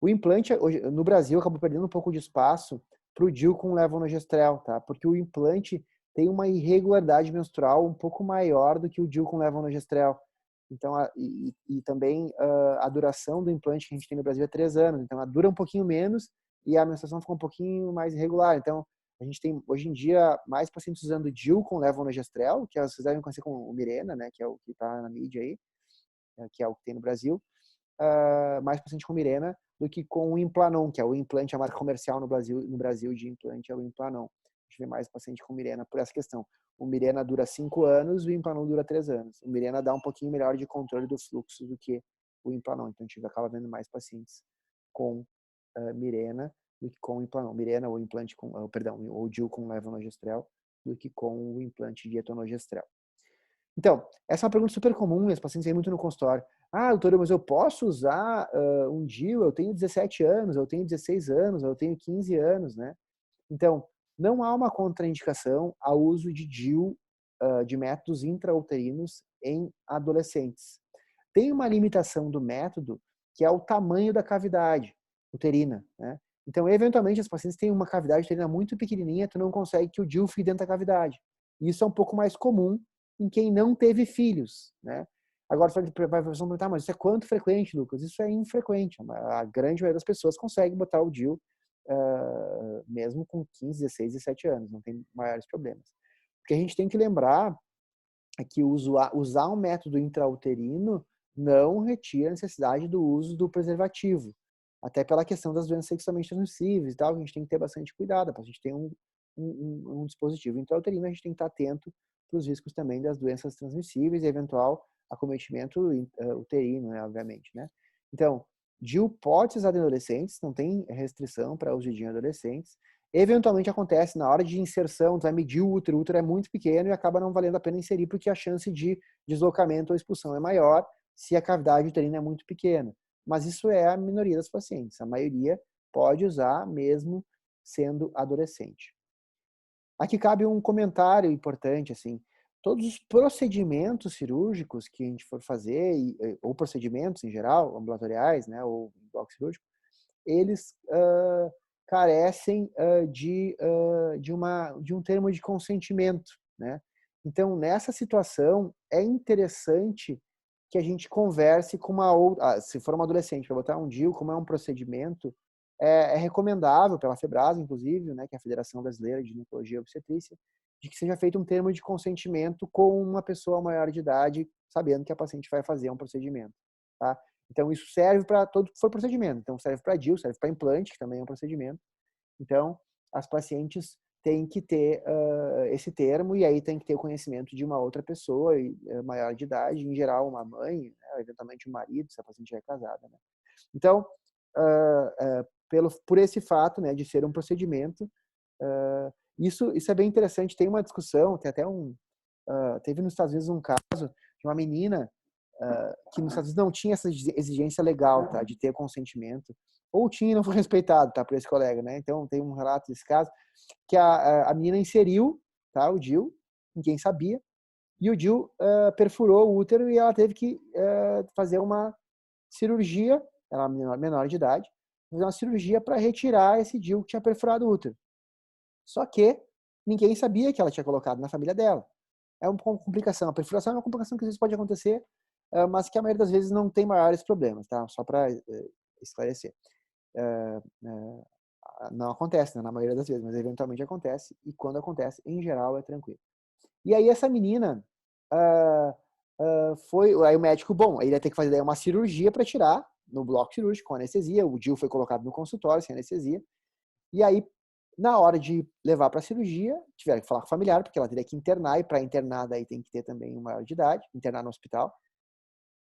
O implante, hoje, no Brasil, acabou perdendo um pouco de espaço para o DIU com levonorgestrel, tá? Porque o implante tem uma irregularidade menstrual um pouco maior do que o DIU com levonorgestrel. Então, e também a duração do implante que a gente tem no Brasil é 3 anos. Então, ela dura um pouquinho menos e a menstruação fica um pouquinho mais irregular. Então, a gente tem, hoje em dia, mais pacientes usando DIU com levonorgestrel, que vocês devem conhecer como o Mirena, né? Que é o que está na mídia aí. que é o que tem no Brasil, mais paciente com Mirena do que com o Implanon, que é o implante, a marca comercial no Brasil de implante é o Implanon. A gente vê mais paciente com Mirena por essa questão. O Mirena dura 5 anos, o Implanon dura 3 anos. O Mirena dá um pouquinho melhor de controle do fluxo do que o Implanon, então a gente acaba vendo mais pacientes com Mirena do que com o Implanon. Mirena ou implante com, ou DIU com levonorgestrel do que com o implante de etonogestrel. Então, essa é uma pergunta super comum, e as pacientes vêm muito no consultório. Doutora, mas eu posso usar um DIU? Eu tenho 17 anos, eu tenho 16 anos, eu tenho 15 anos, né? Então, não há uma contraindicação ao uso de DIU, de métodos intrauterinos em adolescentes. Tem uma limitação do método, que é o tamanho da cavidade uterina, né? Então, eventualmente, as pacientes têm uma cavidade uterina muito pequenininha, tu não consegue que o DIU fique dentro da cavidade. Isso é um pouco mais comum em quem não teve filhos, né? Agora, vai perguntar, mas isso é quanto frequente, Lucas? Isso é infrequente. A grande maioria das pessoas consegue botar o DIU mesmo com 15, 16, 17 anos, não tem maiores problemas. O que a gente tem que lembrar é que usar um método intrauterino não retira a necessidade do uso do preservativo, até pela questão das doenças sexualmente transmissíveis e tal, a gente tem que ter bastante cuidado, para a gente ter um dispositivo intrauterino, a gente tem que estar atento para os riscos também das doenças transmissíveis e eventual acometimento uterino, né, obviamente, né? Então, DIU pode ser usado em adolescentes, não tem restrição para uso de DIU em adolescentes. Eventualmente acontece na hora de inserção, tu vai medir o útero é muito pequeno e acaba não valendo a pena inserir porque a chance de deslocamento ou expulsão é maior se a cavidade uterina é muito pequena. Mas isso é a minoria das pacientes. A maioria pode usar mesmo sendo adolescente. Aqui cabe um comentário importante, assim, todos os procedimentos cirúrgicos que a gente for fazer, ou procedimentos em geral, ambulatoriais, né, ou bloco cirúrgico, eles carecem de um termo de consentimento, né? Então, nessa situação, é interessante que a gente converse com uma outra, se for uma adolescente, para botar um DIU, como é um procedimento, é recomendável pela FEBRAS, inclusive, né, que é a Federação Brasileira de Ginecologia e Obstetrícia, de que seja feito um termo de consentimento com uma pessoa maior de idade, sabendo que a paciente vai fazer um procedimento, tá? Então, isso serve para todo que for procedimento. Então, serve para DIU, serve para implante, que também é um procedimento. Então, as pacientes têm que ter esse termo e aí tem que ter o conhecimento de uma outra pessoa maior de idade, em geral uma mãe, né, eventualmente um marido, se a paciente já é casada, né? Então, por esse fato, né, de ser um procedimento, isso é bem interessante. Tem uma discussão, tem até teve nos Estados Unidos um caso de uma menina que nos Estados Unidos não tinha essa exigência legal, tá, de ter consentimento, ou tinha e não foi respeitado, tá, por esse colega, né? Então tem um relato desse caso que a menina inseriu, tá, o DIU, ninguém sabia, e o DIU perfurou o útero e ela teve que fazer uma cirurgia, ela era menor de idade, fazer uma cirurgia para retirar esse DIU que tinha perfurado o útero. Só que ninguém sabia que ela tinha colocado na família dela. É uma complicação. A perfuração é uma complicação que às vezes pode acontecer, mas que a maioria das vezes não tem maiores problemas, tá? Só para esclarecer. Não acontece, né, na maioria das vezes, mas eventualmente acontece, e quando acontece, em geral, é tranquilo. E aí essa menina aí o médico, bom, ele ia ter que fazer daí uma cirurgia para tirar no bloco cirúrgico com anestesia, o DIU foi colocado no consultório sem anestesia, e aí na hora de levar para a cirurgia, tiveram que falar com o familiar, porque ela teria que internar, e para internar daí tem que ter também um maior de idade, internar no hospital.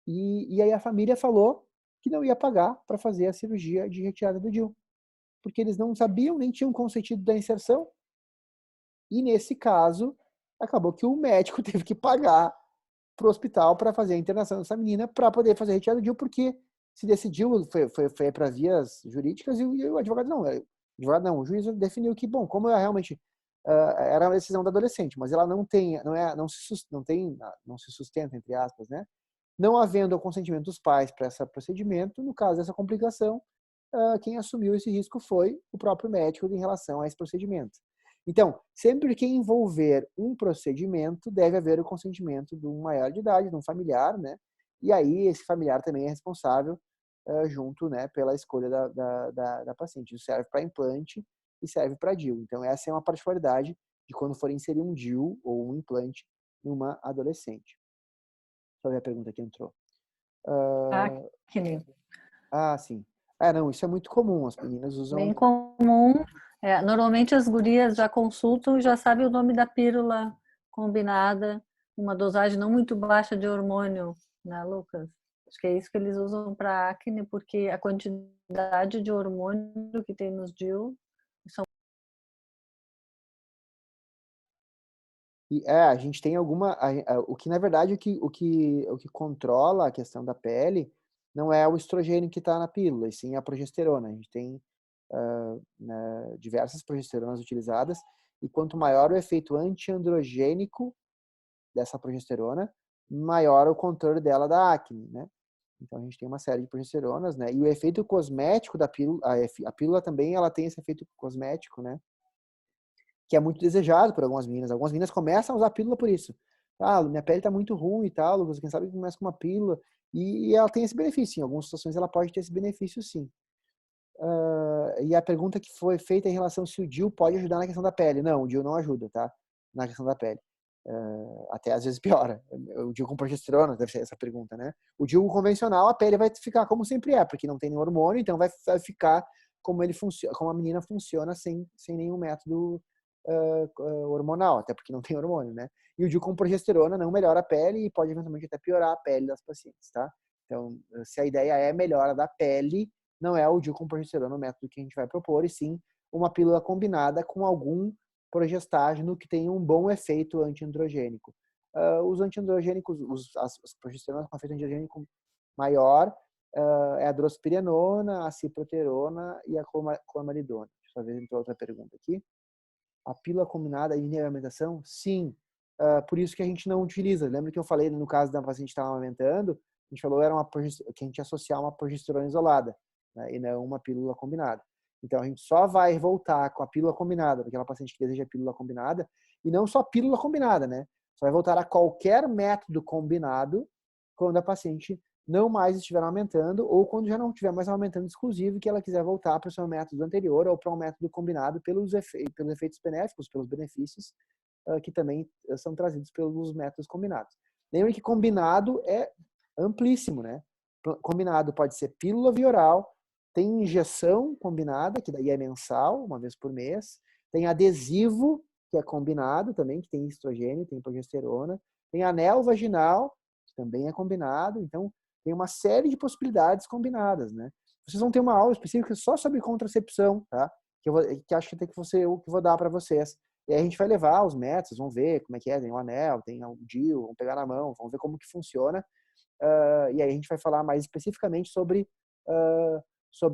E aí a família falou que não ia pagar para fazer a cirurgia de retirada do DIU, porque eles não sabiam, nem tinham consentido da inserção. E nesse caso, acabou que o médico teve que pagar para o hospital para fazer a internação dessa menina para poder fazer a retirada do DIU, porque se decidiu, foi para vias jurídicas e o advogado o juiz definiu que, bom, como realmente era uma decisão da adolescente, mas ela não se sustenta, entre aspas, né? Não havendo o consentimento dos pais para esse procedimento, no caso dessa complicação, quem assumiu esse risco foi o próprio médico em relação a esse procedimento. Então, sempre que envolver um procedimento, deve haver o consentimento de um maior de idade, de um familiar, né? E aí esse familiar também é responsável junto, né, pela escolha da paciente. Isso serve para implante e serve para DIU. Então, essa é uma particularidade de quando for inserir um DIU ou um implante numa adolescente. Deixa eu ver a pergunta que entrou. Acne. Sim. Não, isso é muito comum. As meninas Bem usam. comum. Normalmente as gurias já consultam e já sabem o nome da pílula combinada, uma dosagem não muito baixa de hormônio, né, Lucas? Acho que é isso que eles usam para acne, porque a quantidade de hormônio que tem nos DIU são... A gente tem alguma. O que, na verdade, o que controla a questão da pele não é o estrogênio que está na pílula, e sim a progesterona. A gente tem né, diversas progesteronas utilizadas, e quanto maior o efeito antiandrogênico dessa progesterona, maior o controle dela da acne, né? Então a gente tem uma série de progesteronas, né? E o efeito cosmético da pílula, a pílula também ela tem esse efeito cosmético, né? Que é muito desejado por algumas meninas. Algumas meninas começam a usar a pílula por isso. Minha pele tá muito ruim e tal, Lucas, quem sabe começa com uma pílula. E ela tem esse benefício. Em algumas situações ela pode ter esse benefício, sim. E a pergunta que foi feita em relação se o DIU pode ajudar na questão da pele. Não, o DIU não ajuda, tá? Na questão da pele. Até às vezes piora. O DIU com progesterona, deve ser essa pergunta, né? O DIU convencional, a pele vai ficar como sempre é, porque não tem nenhum hormônio, então vai ficar como ele funciona, como a menina funciona sem nenhum método hormonal, até porque não tem hormônio, né? E o DIU com progesterona não melhora a pele e pode eventualmente até piorar a pele das pacientes, tá? Então, se a ideia é melhora da pele, não é o DIU com progesterona o método que a gente vai propor, e sim uma pílula combinada com algum progestágeno que tem um bom efeito antiandrogênico. Os antiandrogênicos, as progesteronas com efeito antiandrogênico maior é a drospirenona, a ciproterona e a clomaridona. Deixa eu ver outra pergunta aqui. A pílula combinada e alimentação? Sim. Por isso que a gente não utiliza. Lembra que eu falei no caso da paciente que estava amamentando? A gente falou que a gente ia associar uma progesterona isolada, né, e não uma pílula combinada. Então a gente só vai voltar com a pílula combinada, porque aquela paciente que deseja a pílula combinada, e não só pílula combinada, né? Só vai voltar a qualquer método combinado quando a paciente não mais estiver aumentando ou quando já não estiver mais aumentando exclusivo, que ela quiser voltar para o seu método anterior ou para um método combinado pelos efeitos benéficos, pelos benefícios que também são trazidos pelos métodos combinados. Lembre que combinado é amplíssimo, né? Combinado pode ser pílula via oral, tem injeção combinada, que daí é mensal, uma vez por mês, tem adesivo, que é combinado também, que tem estrogênio, tem progesterona, tem anel vaginal, que também é combinado, então tem uma série de possibilidades combinadas, né? Vocês vão ter uma aula específica só sobre contracepção, tá? Que acho que eu que vou dar para vocês. E aí a gente vai levar os métodos, vamos ver como é que é, tem o anel, tem o DIU, vamos pegar na mão, vamos ver como que funciona. E aí a gente vai falar mais especificamente sobre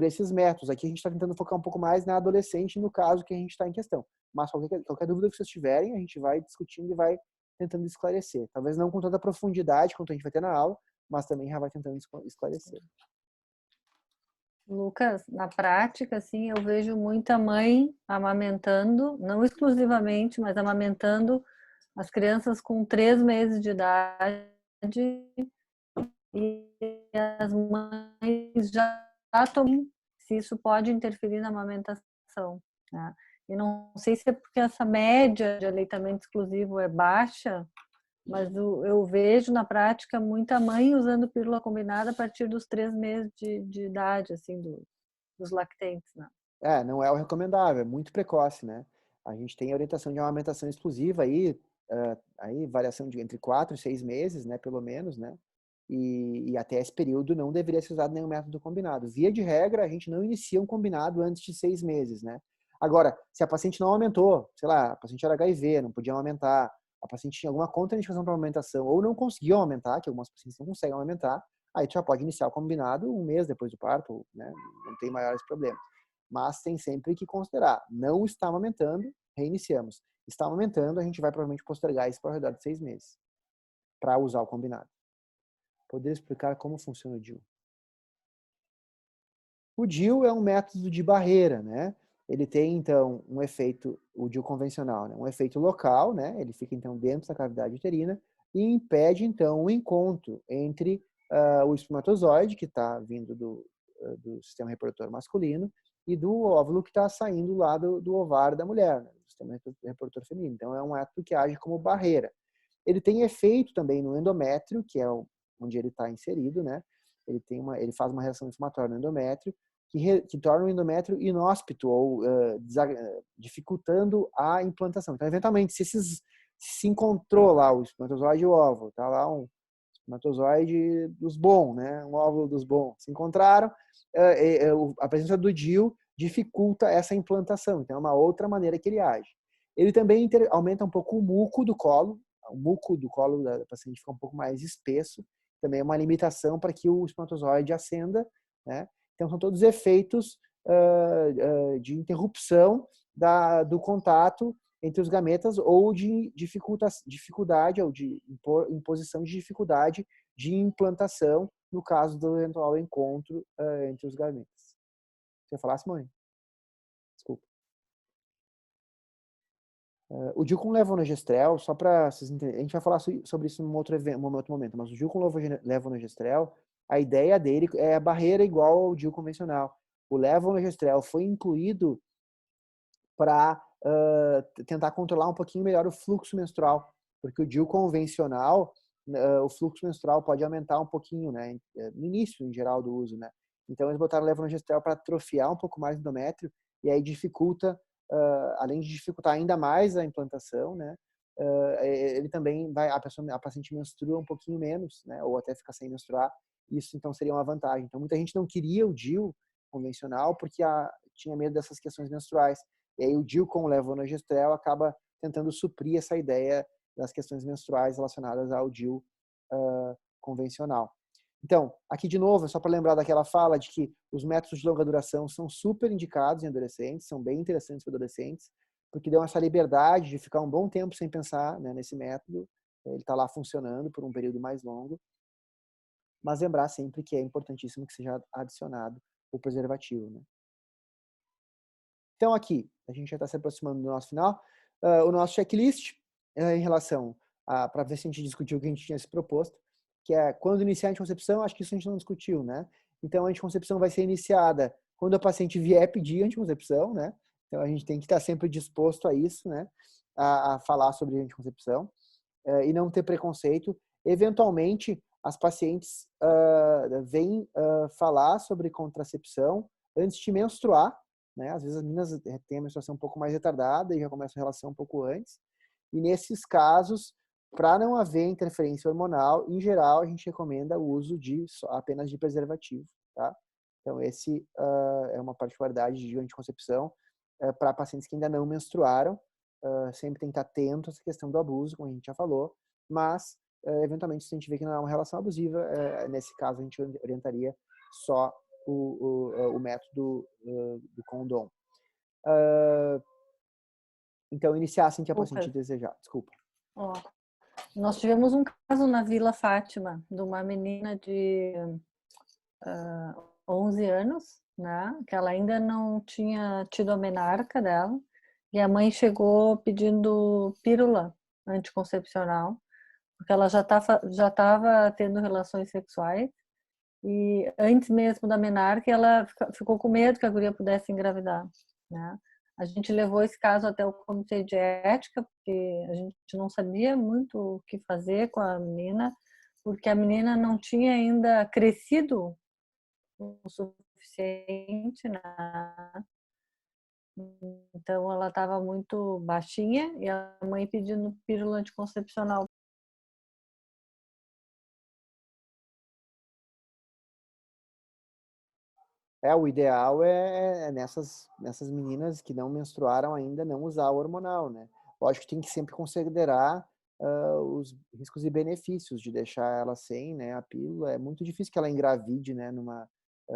esses métodos. Aqui a gente está tentando focar um pouco mais na adolescente, no caso que a gente está em questão. Mas qualquer dúvida que vocês tiverem, a gente vai discutindo e vai tentando esclarecer. Talvez não com tanta profundidade quanto a gente vai ter na aula, mas também já vai tentando esclarecer. Lucas, na prática, assim, eu vejo muita mãe amamentando, não exclusivamente, mas amamentando as crianças com 3 meses de idade e as mães já tomam se isso pode interferir na amamentação, né? E não sei se é porque essa média de aleitamento exclusivo é baixa, mas eu vejo na prática muita mãe usando pílula combinada a partir dos 3 meses de idade, assim, dos lactentes, né? Não é o recomendável, é muito precoce, né? A gente tem a orientação de uma amamentação exclusiva aí variação de entre 4 e 6 meses, né, pelo menos, né? E até esse período não deveria ser usado nenhum método combinado. Via de regra, a gente não inicia um combinado antes de 6 meses, né? Agora, se a paciente não aumentou, sei lá, a paciente era HIV, não podia aumentar, a paciente tinha alguma contraindicação para amamentação ou não conseguiu aumentar, que algumas pacientes não conseguem aumentar, aí tu já pode iniciar o combinado um mês depois do parto, né? Não tem maiores problemas. Mas tem sempre que considerar, não está amamentando, reiniciamos. Está amamentando, a gente vai provavelmente postergar isso para ao redor de 6 meses, para usar o combinado. Poder explicar como funciona o DIU. O DIU é um método de barreira, né? Ele tem, então, um efeito, o DIU convencional, né? Um efeito local, né? Ele fica, então, dentro da cavidade uterina e impede, então, o encontro entre o espermatozoide, que está vindo do sistema reprodutor masculino, e do óvulo que está saindo lá do ovário da mulher, né? Do sistema reprodutor feminino. Então, é um método que age como barreira. Ele tem efeito também no endométrio, que é onde ele está inserido, né? ele faz uma reação inflamatória no endométrio que torna o endométrio inóspito ou dificultando a implantação. Então, eventualmente, se encontrou lá o espermatozoide e o óvulo, tá lá um espermatozoide dos bons, né? Um óvulo dos bons. Se encontraram, a presença do DIU dificulta essa implantação. Então, é uma outra maneira que ele age. Ele também aumenta um pouco o muco do colo. O muco do colo da paciente fica um pouco mais espesso. Também é uma limitação para que o espermatozoide ascenda, né? Então, são todos efeitos de interrupção do contato entre os gametas ou de dificuldade ou de imposição de dificuldade de implantação no caso do eventual encontro entre os gametas. Você ia falar, Simone? Desculpa. O DIU com levonorgestrel, só para vocês entenderem, a gente vai falar sobre isso num outro momento, mas o DIU com levonorgestrel, a ideia dele é a barreira igual ao DIU convencional. O levonorgestrel foi incluído para tentar controlar um pouquinho melhor o fluxo menstrual, porque o DIU convencional, o fluxo menstrual pode aumentar um pouquinho, né, no início, em geral, do uso, né. Então, eles botaram o levonorgestrel para atrofiar um pouco mais o endométrio, e aí dificulta, além de dificultar ainda mais a implantação, né, ele também a paciente menstrua um pouquinho menos, né, ou até fica sem menstruar. Isso, então, seria uma vantagem. Então, muita gente não queria o DIU convencional porque tinha medo dessas questões menstruais. E aí o DIU com o levonorgestrel acaba tentando suprir essa ideia das questões menstruais relacionadas ao DIU convencional. Então, aqui de novo, só para lembrar daquela fala de que os métodos de longa duração são super indicados em adolescentes, são bem interessantes para adolescentes, porque dão essa liberdade de ficar um bom tempo sem pensar, né, nesse método. Ele está lá funcionando por um período mais longo. Mas lembrar sempre que é importantíssimo que seja adicionado o preservativo, né? Então, aqui, a gente já está se aproximando do nosso final. O nosso checklist em relação para ver se a gente discutiu o que a gente tinha se proposto, que é quando iniciar a anticoncepção, acho que isso a gente não discutiu, né? Então, a anticoncepção vai ser iniciada quando a paciente vier pedir anticoncepção, né? Então, a gente tem que estar sempre disposto a isso, né? A falar sobre anticoncepção e não ter preconceito. Eventualmente, as pacientes vêm falar sobre contracepção antes de menstruar, né? Às vezes as meninas têm a menstruação um pouco mais retardada e já começam a relação um pouco antes. E nesses casos, para não haver interferência hormonal, em geral, a gente recomenda o uso apenas de preservativo, tá? Então, esse é uma particularidade de anticoncepção para pacientes que ainda não menstruaram. Sempre tem que estar atento a essa questão do abuso, como a gente já falou, mas, eventualmente, se a gente vê que não é uma relação abusiva, nesse caso, a gente orientaria só o método do condom. Então, iniciar assim que a paciente desejar. Desculpa. Ó, nós tivemos um caso na Vila Fátima, de uma menina de 11 anos, né? Que ela ainda não tinha tido a menarca dela, e a mãe chegou pedindo pílula anticoncepcional, porque ela já estava tendo relações sexuais, e antes mesmo da menarca ela ficou com medo que a guria pudesse engravidar, né? A gente levou esse caso até o comitê de ética, porque a gente não sabia muito o que fazer com a menina, porque a menina não tinha ainda crescido o suficiente, né? Então ela estava muito baixinha e a mãe pedindo pílula anticoncepcional. O ideal é nessas meninas que não menstruaram ainda não usar o hormonal, né? Lógico que tem que sempre considerar os riscos e benefícios de deixar ela sem, né, a pílula. É muito difícil que ela engravide, né, numa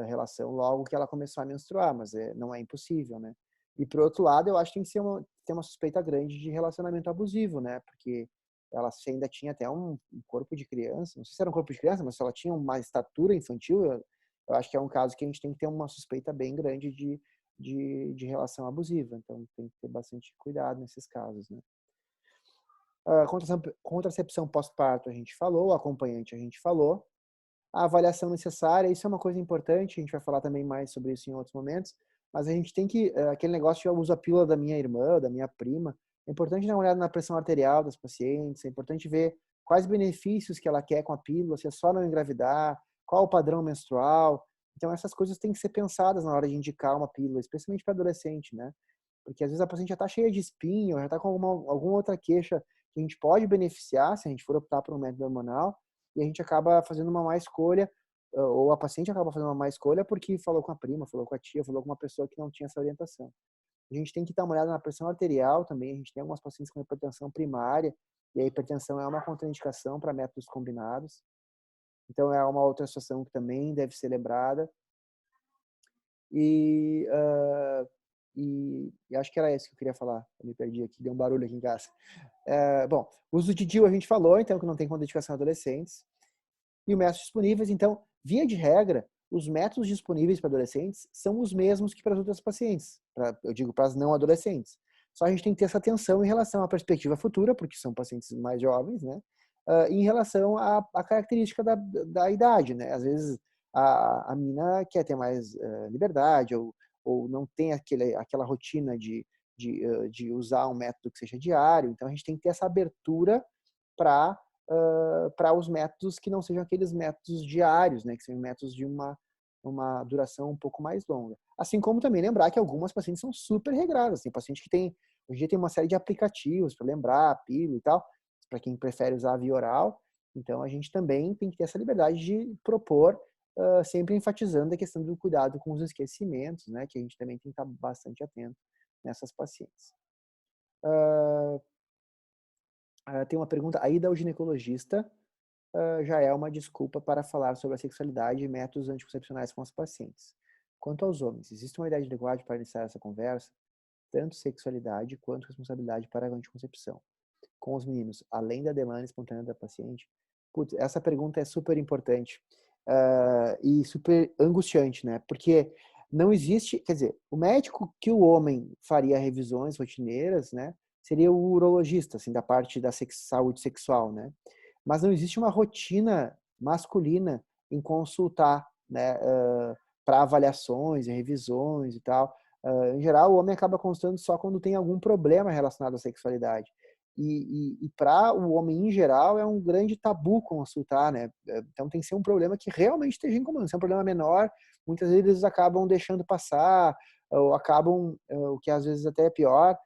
relação logo que ela começar a menstruar, mas não é impossível, né? E por outro lado, eu acho que tem que ter uma suspeita grande de relacionamento abusivo, né? Porque ela ainda tinha até um corpo de criança, não sei se era um corpo de criança, mas se ela tinha uma estatura infantil, eu acho que é um caso que a gente tem que ter uma suspeita bem grande de relação abusiva. Então, tem que ter bastante cuidado nesses casos, né? Contracepção pós-parto a gente falou, acompanhante a gente falou. A avaliação necessária, isso é uma coisa importante, a gente vai falar também mais sobre isso em outros momentos, mas a gente tem que, aquele negócio de eu uso a pílula da minha irmã, da minha prima, é importante dar uma olhada na pressão arterial das pacientes, é importante ver quais benefícios que ela quer com a pílula, se é só não engravidar, qual o padrão menstrual. Então, essas coisas têm que ser pensadas na hora de indicar uma pílula, especialmente para adolescente, né? Porque às vezes a paciente já está cheia de espinho, já está com alguma outra queixa que a gente pode beneficiar se a gente for optar por um método hormonal, e a gente acaba fazendo uma má escolha, ou a paciente acaba fazendo uma má escolha porque falou com a prima, falou com a tia, falou com uma pessoa que não tinha essa orientação. A gente tem que dar uma olhada na pressão arterial também. A gente tem algumas pacientes com hipertensão primária, e a hipertensão é uma contraindicação para métodos combinados. Então, é uma outra situação que também deve ser lembrada. E acho que era isso que eu queria falar. Eu me perdi aqui, deu um barulho aqui em casa. Bom, o uso de DIU a gente falou, então, que não tem contraindicação em adolescentes. E os métodos disponíveis, então, via de regra, os métodos disponíveis para adolescentes são os mesmos que para as outras pacientes. Eu digo para as não adolescentes. Só a gente tem que ter essa atenção em relação à perspectiva futura, porque são pacientes mais jovens, né? Em relação à característica da idade, né? Às vezes a menina quer ter mais liberdade ou não tem aquela rotina de usar um método que seja diário. Então, a gente tem que ter essa abertura para os métodos que não sejam aqueles métodos diários, né? Que sejam métodos de uma duração um pouco mais longa. Assim como também lembrar que algumas pacientes são super regradas. Tem paciente que hoje em dia tem uma série de aplicativos para lembrar, pílula e tal, para quem prefere usar a via oral. Então, a gente também tem que ter essa liberdade de propor, sempre enfatizando a questão do cuidado com os esquecimentos, né? Que a gente também tem que estar bastante atento nessas pacientes. Tem uma pergunta, a ida ao ginecologista já é uma desculpa para falar sobre a sexualidade e métodos anticoncepcionais com as pacientes. Quanto aos homens, existe uma idade adequada para iniciar essa conversa? Tanto sexualidade quanto responsabilidade para a anticoncepção. Com os meninos, além da demanda espontânea da paciente? Putz, essa pergunta é super importante e super angustiante, né? Porque não existe, quer dizer, o médico que o homem faria revisões rotineiras, né? Seria o urologista, assim, da parte da saúde sexual, né? Mas não existe uma rotina masculina em consultar, né? Para avaliações e revisões e tal. Em geral, o homem acaba consultando só quando tem algum problema relacionado à sexualidade. E para o homem em geral é um grande tabu consultar, né? Então tem que ser um problema que realmente esteja incomodando. Se é um problema menor, muitas vezes eles acabam deixando passar, ou acabam, o que às vezes até é pior,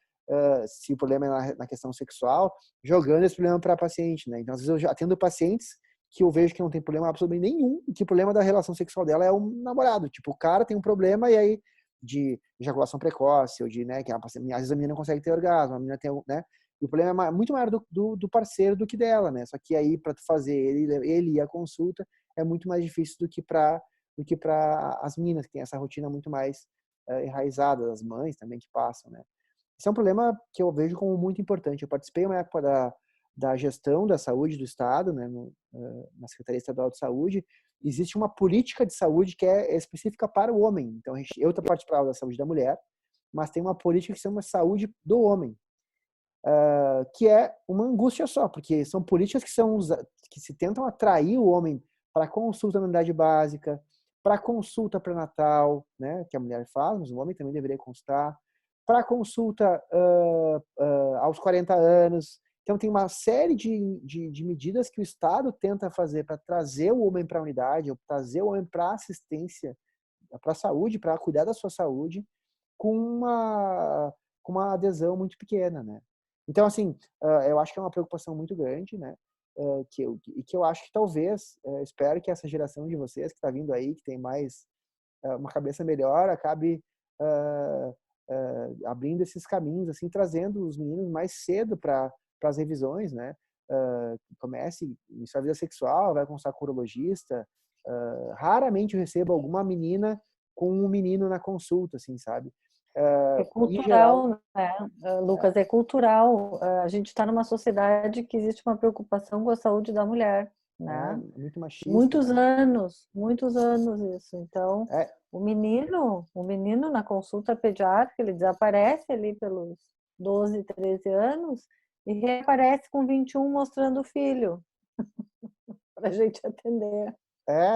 se o problema é na questão sexual, jogando esse problema para a paciente, né? Então às vezes eu já atendo pacientes que eu vejo que não tem problema absolutamente nenhum, e que o problema da relação sexual dela é o namorado. Tipo, o cara tem um problema e aí de ejaculação precoce, ou de, né, que às vezes a menina não consegue ter orgasmo, a menina tem, né? E o problema é muito maior do parceiro do que dela, né? Só que aí, para tu fazer ele ir à consulta, é muito mais difícil do que para as meninas, que tem essa rotina muito mais enraizada, as mães também que passam, né? Esse é um problema que eu vejo como muito importante. Eu participei uma época da gestão da saúde do Estado, né, na Secretaria Estadual de Saúde. Existe uma política de saúde que é específica para o homem. Então, eu participava da saúde da mulher, mas tem uma política que se chama saúde do homem, que é uma angústia só, porque são políticas que se tentam atrair o homem para consulta na unidade básica, para consulta pré-natal, né, que a mulher faz, mas o homem também deveria consultar, para consulta aos 40 anos. Então, tem uma série de medidas que o Estado tenta fazer para trazer o homem para a unidade, ou trazer o homem para a assistência, para a saúde, para cuidar da sua saúde, com uma adesão muito pequena, né? Então, assim, eu acho que é uma preocupação muito grande, né? Que eu acho que talvez, espero que essa geração de vocês que está vindo aí, que tem mais uma cabeça melhor, acabe abrindo esses caminhos, assim, trazendo os meninos mais cedo para as revisões, né? Comece em sua vida sexual, vai consultar com o urologista. Raramente eu recebo alguma menina com um menino na consulta, assim, sabe? É Em geral, cultural, né, Lucas? É cultural. A gente está numa sociedade que existe uma preocupação com a saúde da mulher, né? muito machista, né? Muitos anos isso. Então, É, o menino na consulta pediátrica, ele desaparece ali pelos 12, 13 anos e reaparece com 21 mostrando o filho para a gente atender.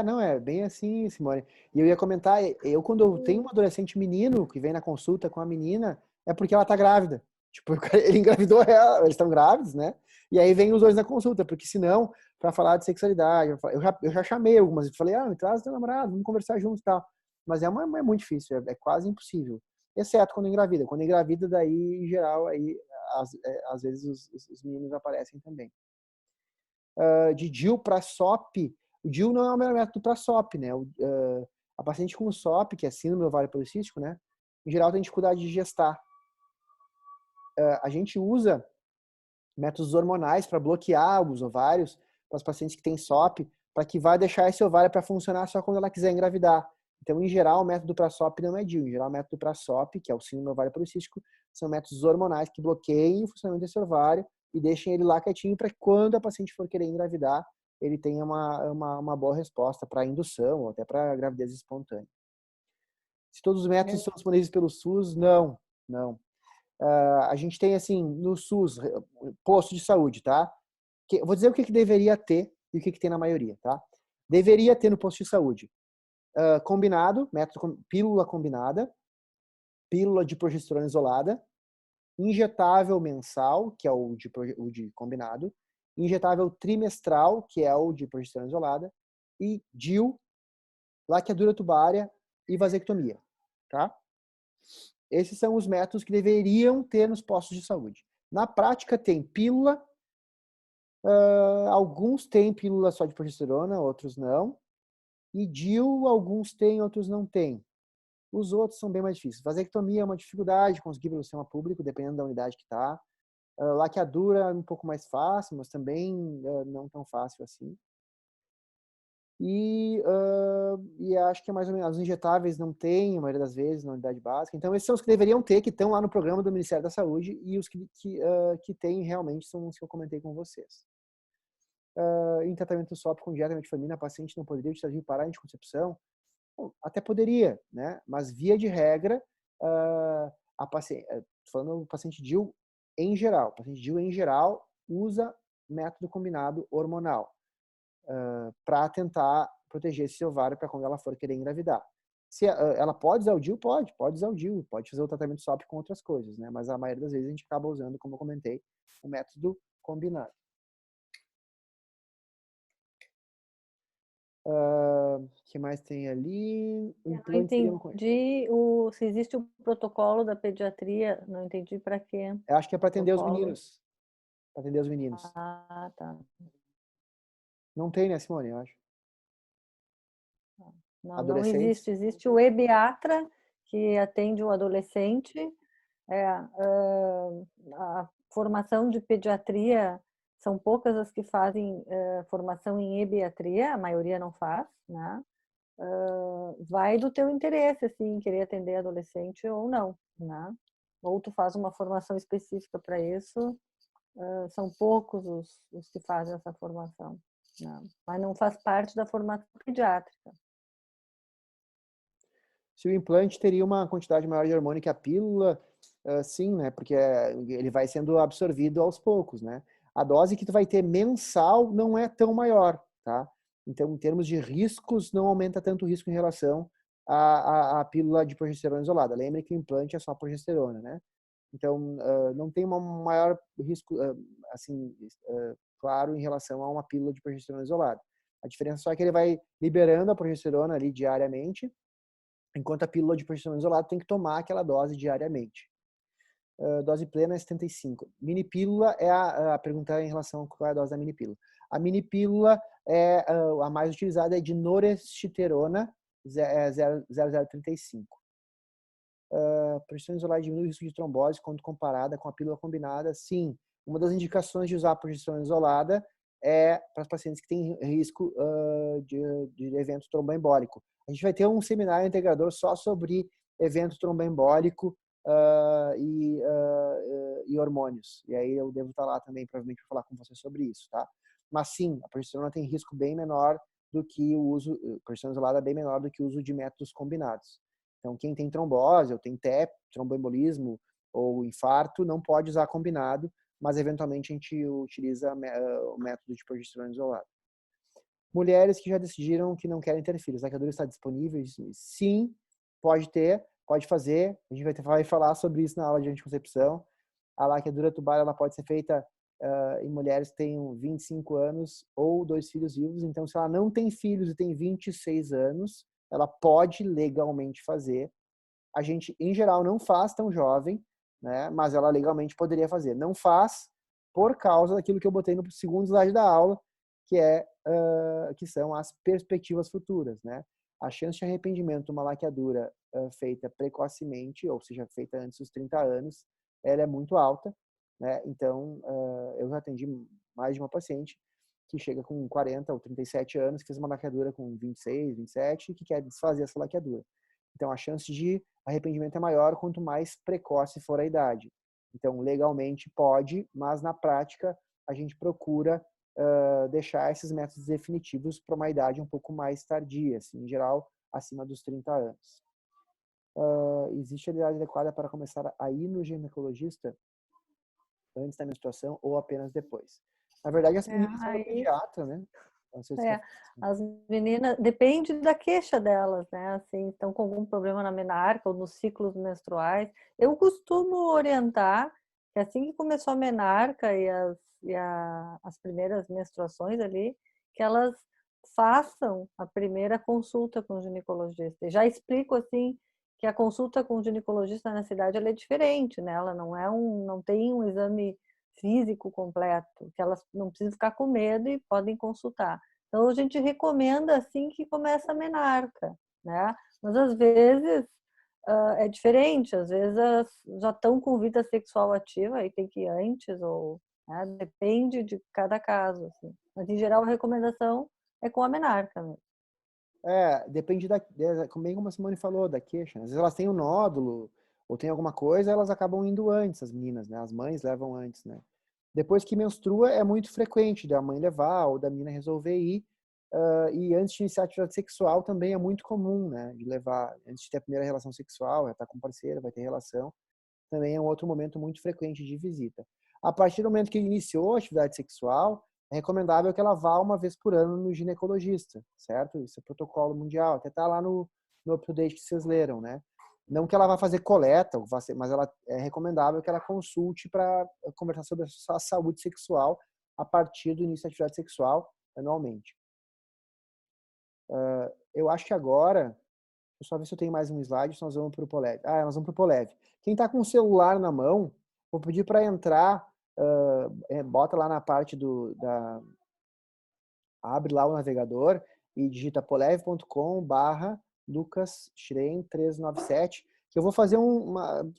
não, é bem assim, Simone. E eu ia comentar, quando eu tenho um adolescente menino que vem na consulta com a menina, é porque ela tá grávida. Tipo, ele engravidou ela, eles estão grávidos, né? E aí vem os dois na consulta, porque senão, para falar de sexualidade. Eu já chamei algumas vezes, falei, me traz teu namorado, vamos conversar juntos e tal. Mas é muito difícil, é quase impossível. Exceto quando engravida. Quando engravida, daí, em geral, aí, às vezes os meninos aparecem também. De DIU para SOP, o DIU não é o melhor método para SOP, né? A paciente com SOP, que é síndrome do ovário policístico, né? Em geral tem dificuldade de gestar. A gente usa métodos hormonais para bloquear os ovários para os pacientes que têm SOP, para que vai deixar esse ovário para funcionar só quando ela quiser engravidar. Então, em geral, o método para SOP não é DIU. Em geral, o método para SOP, que é o síndrome do ovário policístico, são métodos hormonais que bloqueiem o funcionamento desse ovário e deixem ele lá quietinho para que quando a paciente for querer engravidar, ele tenha uma boa resposta para indução ou até para gravidez espontânea. Se todos os métodos são disponíveis pelo SUS, não. A gente tem, assim, no SUS, posto de saúde, tá? Vou dizer o que deveria ter e o que tem na maioria, tá? Deveria ter no posto de saúde combinado, método pílula combinada, pílula de progesterona isolada, injetável mensal, que é o de combinado, injetável trimestral, que é o de progesterona isolada, e DIU, laqueadura tubária e vasectomia, tá? Esses são os métodos que deveriam ter nos postos de saúde. Na prática, tem pílula, alguns têm pílula só de progesterona, outros não. E DIU, alguns têm, outros não têm. Os outros são bem mais difíceis. Vasectomia é uma dificuldade conseguir pelo sistema público, dependendo da unidade que está. Laqueadura é um pouco mais fácil, mas também não tão fácil assim. E acho que é mais ou menos, os injetáveis não tem, a maioria das vezes, na unidade básica. Então, esses são os que deveriam ter, que estão lá no programa do Ministério da Saúde, e os que tem realmente são os que eu comentei com vocês. Em tratamento SOP com dieta metformina, a paciente não poderia utilizar parar a anticoncepção? Bom, até poderia, né? Mas via de regra, a paciente, falando do paciente DIU em geral, o paciente DIU em geral usa método combinado hormonal para tentar proteger esse ovário para quando ela for querer engravidar. Se ela pode usar o DIU, pode usar o DIU, pode fazer o tratamento SOP com outras coisas, né? Mas a maioria das vezes a gente acaba usando, como eu comentei, o método combinado. Que mais tem ali? Eu não entendi se existe o protocolo da pediatria, não entendi para quê. Eu acho que é para atender os meninos. Para atender os meninos. Ah, tá. Não tem, né, Simone, eu acho. Não existe. Existe o ebiatra, que atende o adolescente. A formação de pediatria, são poucas as que fazem formação em ebiatria, a maioria não faz, né? Vai do teu interesse, assim, querer atender adolescente ou não, né? Ou tu faz uma formação específica para isso, são poucos os que fazem essa formação, né? Mas não faz parte da formação pediátrica. Se o implante teria uma quantidade maior de hormônio que a pílula, sim, né? Porque ele vai sendo absorvido aos poucos, né? A dose que tu vai ter mensal não é tão maior, tá? Então, em termos de riscos, não aumenta tanto o risco em relação à pílula de progesterona isolada. Lembre que o implante é só progesterona, né? Então, não tem um maior risco, assim, claro, em relação a uma pílula de progesterona isolada. A diferença só é que ele vai liberando a progesterona ali diariamente, enquanto a pílula de progesterona isolada tem que tomar aquela dose diariamente. Dose plena é 75. Mini pílula é a pergunta em relação a qual é a dose da mini pílula. A mini pílula a mais utilizada é de noresteterona 0035. Progesterona isolada diminui o risco de trombose quando comparada com a pílula combinada. Sim, uma das indicações de usar a progesterona isolada é para os pacientes que têm risco de evento tromboembólico. A gente vai ter um seminário integrador só sobre evento tromboembólico e hormônios. E aí eu devo estar lá também, provavelmente, para falar com você sobre isso, tá? Mas sim, a progesterona tem risco bem menor do que o uso, a progesterona isolada é bem menor do que o uso de métodos combinados. Então, quem tem trombose, ou tem TEP, tromboembolismo, ou infarto, não pode usar combinado, mas eventualmente a gente utiliza o método de progesterona isolada. Mulheres que já decidiram que não querem ter filhos, a laqueadura está disponível? Sim, pode ter, pode fazer. A gente vai falar sobre isso na aula de anticoncepção. A laqueadura tubária ela pode ser feita em mulheres que tenham 25 anos ou 2 filhos vivos. Então, se ela não tem filhos e tem 26 anos, ela pode legalmente fazer. A gente, em geral, não faz tão jovem, né? Mas ela legalmente poderia fazer. Não faz por causa daquilo que eu botei no segundo slide da aula, que são as perspectivas futuras, né? A chance de arrependimento de uma laqueadura feita precocemente, ou seja, feita antes dos 30 anos, ela é muito alta, né? Então, eu já atendi mais de uma paciente que chega com 40 ou 37 anos, que fez uma laqueadura com 26, 27 e que quer desfazer essa laqueadura. Então, a chance de arrependimento é maior quanto mais precoce for a idade. Então, legalmente pode, mas na prática a gente procura deixar esses métodos definitivos para uma idade um pouco mais tardia, assim, em geral, acima dos 30 anos. Existe a idade adequada para começar a ir no ginecologista antes da menstruação ou apenas depois? Na verdade, as meninas são no pediatra, né? As meninas, depende da queixa delas, né? Assim, estão com algum problema na menarca ou nos ciclos menstruais. Eu costumo orientar que assim que começou a menarca e as primeiras menstruações ali, que elas façam a primeira consulta com o ginecologista. E já explico assim que a consulta com o ginecologista na cidade ela é diferente, né? Ela não tem um exame físico completo, que elas não precisam ficar com medo e podem consultar. Então, a gente recomenda assim que começa a menarca, né? Mas às vezes é diferente, às vezes já estão com vida sexual ativa e tem que ir antes, ou né? Depende de cada caso. Assim. Mas, em geral, a recomendação é com a menarca mesmo. Depende como a Simone falou, da queixa. Às vezes elas têm um nódulo ou tem alguma coisa, elas acabam indo antes, as meninas, né? As mães levam antes, né? Depois que menstrua, é muito frequente da mãe levar ou da menina resolver ir. E antes de iniciar a atividade sexual também é muito comum, né? De levar, antes de ter a primeira relação sexual, já tá com parceiro, vai ter relação. Também é um outro momento muito frequente de visita. A partir do momento que iniciou a atividade sexual, é recomendável que ela vá uma vez por ano no ginecologista, certo? Isso é protocolo mundial, até tá lá no up-to-date que vocês leram, né? Não que ela vá fazer coleta, mas ela é recomendável que ela consulte para conversar sobre a sua saúde sexual a partir do início da atividade sexual anualmente. Eu acho que agora, deixa eu só ver se eu tenho mais um slide, nós vamos para o Polev. Nós vamos para o Polev. Quem está com o celular na mão, vou pedir para entrar, bota lá na parte abre lá o navegador e digita polev.com/Lucas Schrein 397, que eu vou fazer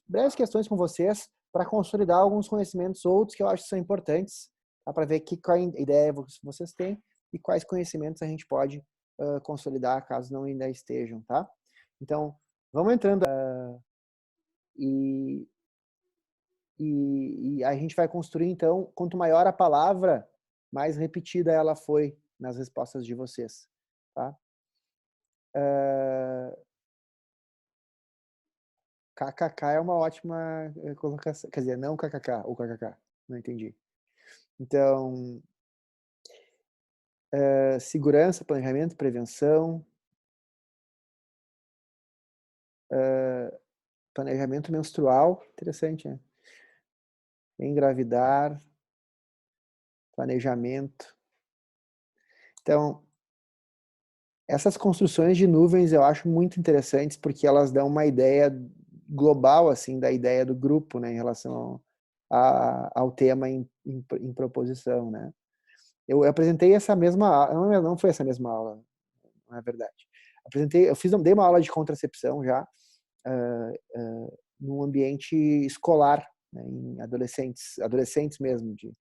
breves questões com vocês para consolidar alguns conhecimentos outros que eu acho que são importantes, tá? Para ver qual ideia vocês têm e quais conhecimentos a gente pode consolidar caso não ainda estejam, tá? Então, vamos entrando e a gente vai construir, então, quanto maior a palavra, mais repetida ela foi nas respostas de vocês, tá? KKK é uma ótima colocação, quer dizer, não KKK, ou KKK, não entendi. Então, segurança, planejamento, prevenção, planejamento menstrual, interessante, né? Engravidar, planejamento. Então, essas construções de nuvens eu acho muito interessantes porque elas dão uma ideia global, assim, da ideia do grupo, né, em relação ao tema em proposição, né. Eu apresentei essa mesma aula, não foi essa mesma aula, não é verdade. Dei uma aula de contracepção já, num ambiente escolar, né, em adolescentes mesmo, de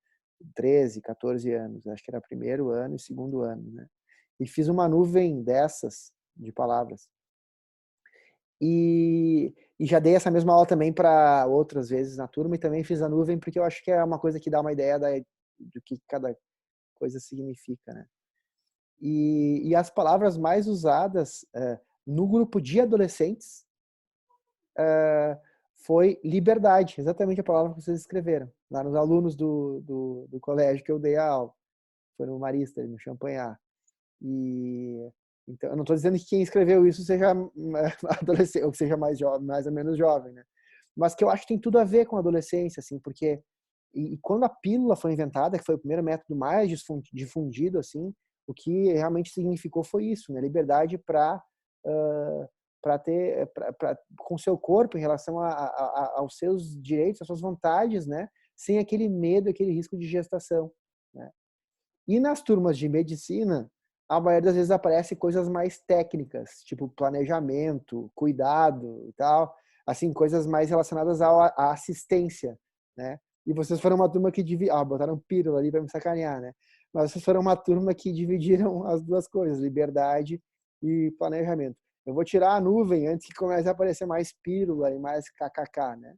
13, 14 anos, acho que era primeiro ano e segundo ano, né. E fiz uma nuvem dessas de palavras. E já dei essa mesma aula também para outras vezes na turma e também fiz a nuvem porque eu acho que é uma coisa que dá uma ideia do que cada coisa significa, né? E as palavras mais usadas no grupo de adolescentes foi liberdade, exatamente a palavra que vocês escreveram, lá nos alunos do colégio que eu dei a aula. Foi no Marista, no Champagnat. Então, eu não estou dizendo que quem escreveu isso seja adolescente, ou seja mais jovem, mais ou menos jovem, né? Mas que eu acho que tem tudo a ver com a adolescência, assim, porque E quando a pílula foi inventada, que foi o primeiro método mais difundido, assim, o que realmente significou foi isso, né? Liberdade para ter com seu corpo em relação aos seus direitos, às suas vontades, né? Sem aquele medo, aquele risco de gestação, né? E nas turmas de medicina, a maioria das vezes aparece coisas mais técnicas, tipo planejamento, cuidado e tal, assim, coisas mais relacionadas à assistência, né? E vocês foram uma turma que botaram pílula ali para me sacanear, né? Mas vocês foram uma turma que dividiram as duas coisas, liberdade e planejamento. Eu vou tirar a nuvem antes que comece a aparecer mais pílula e mais kkk, né?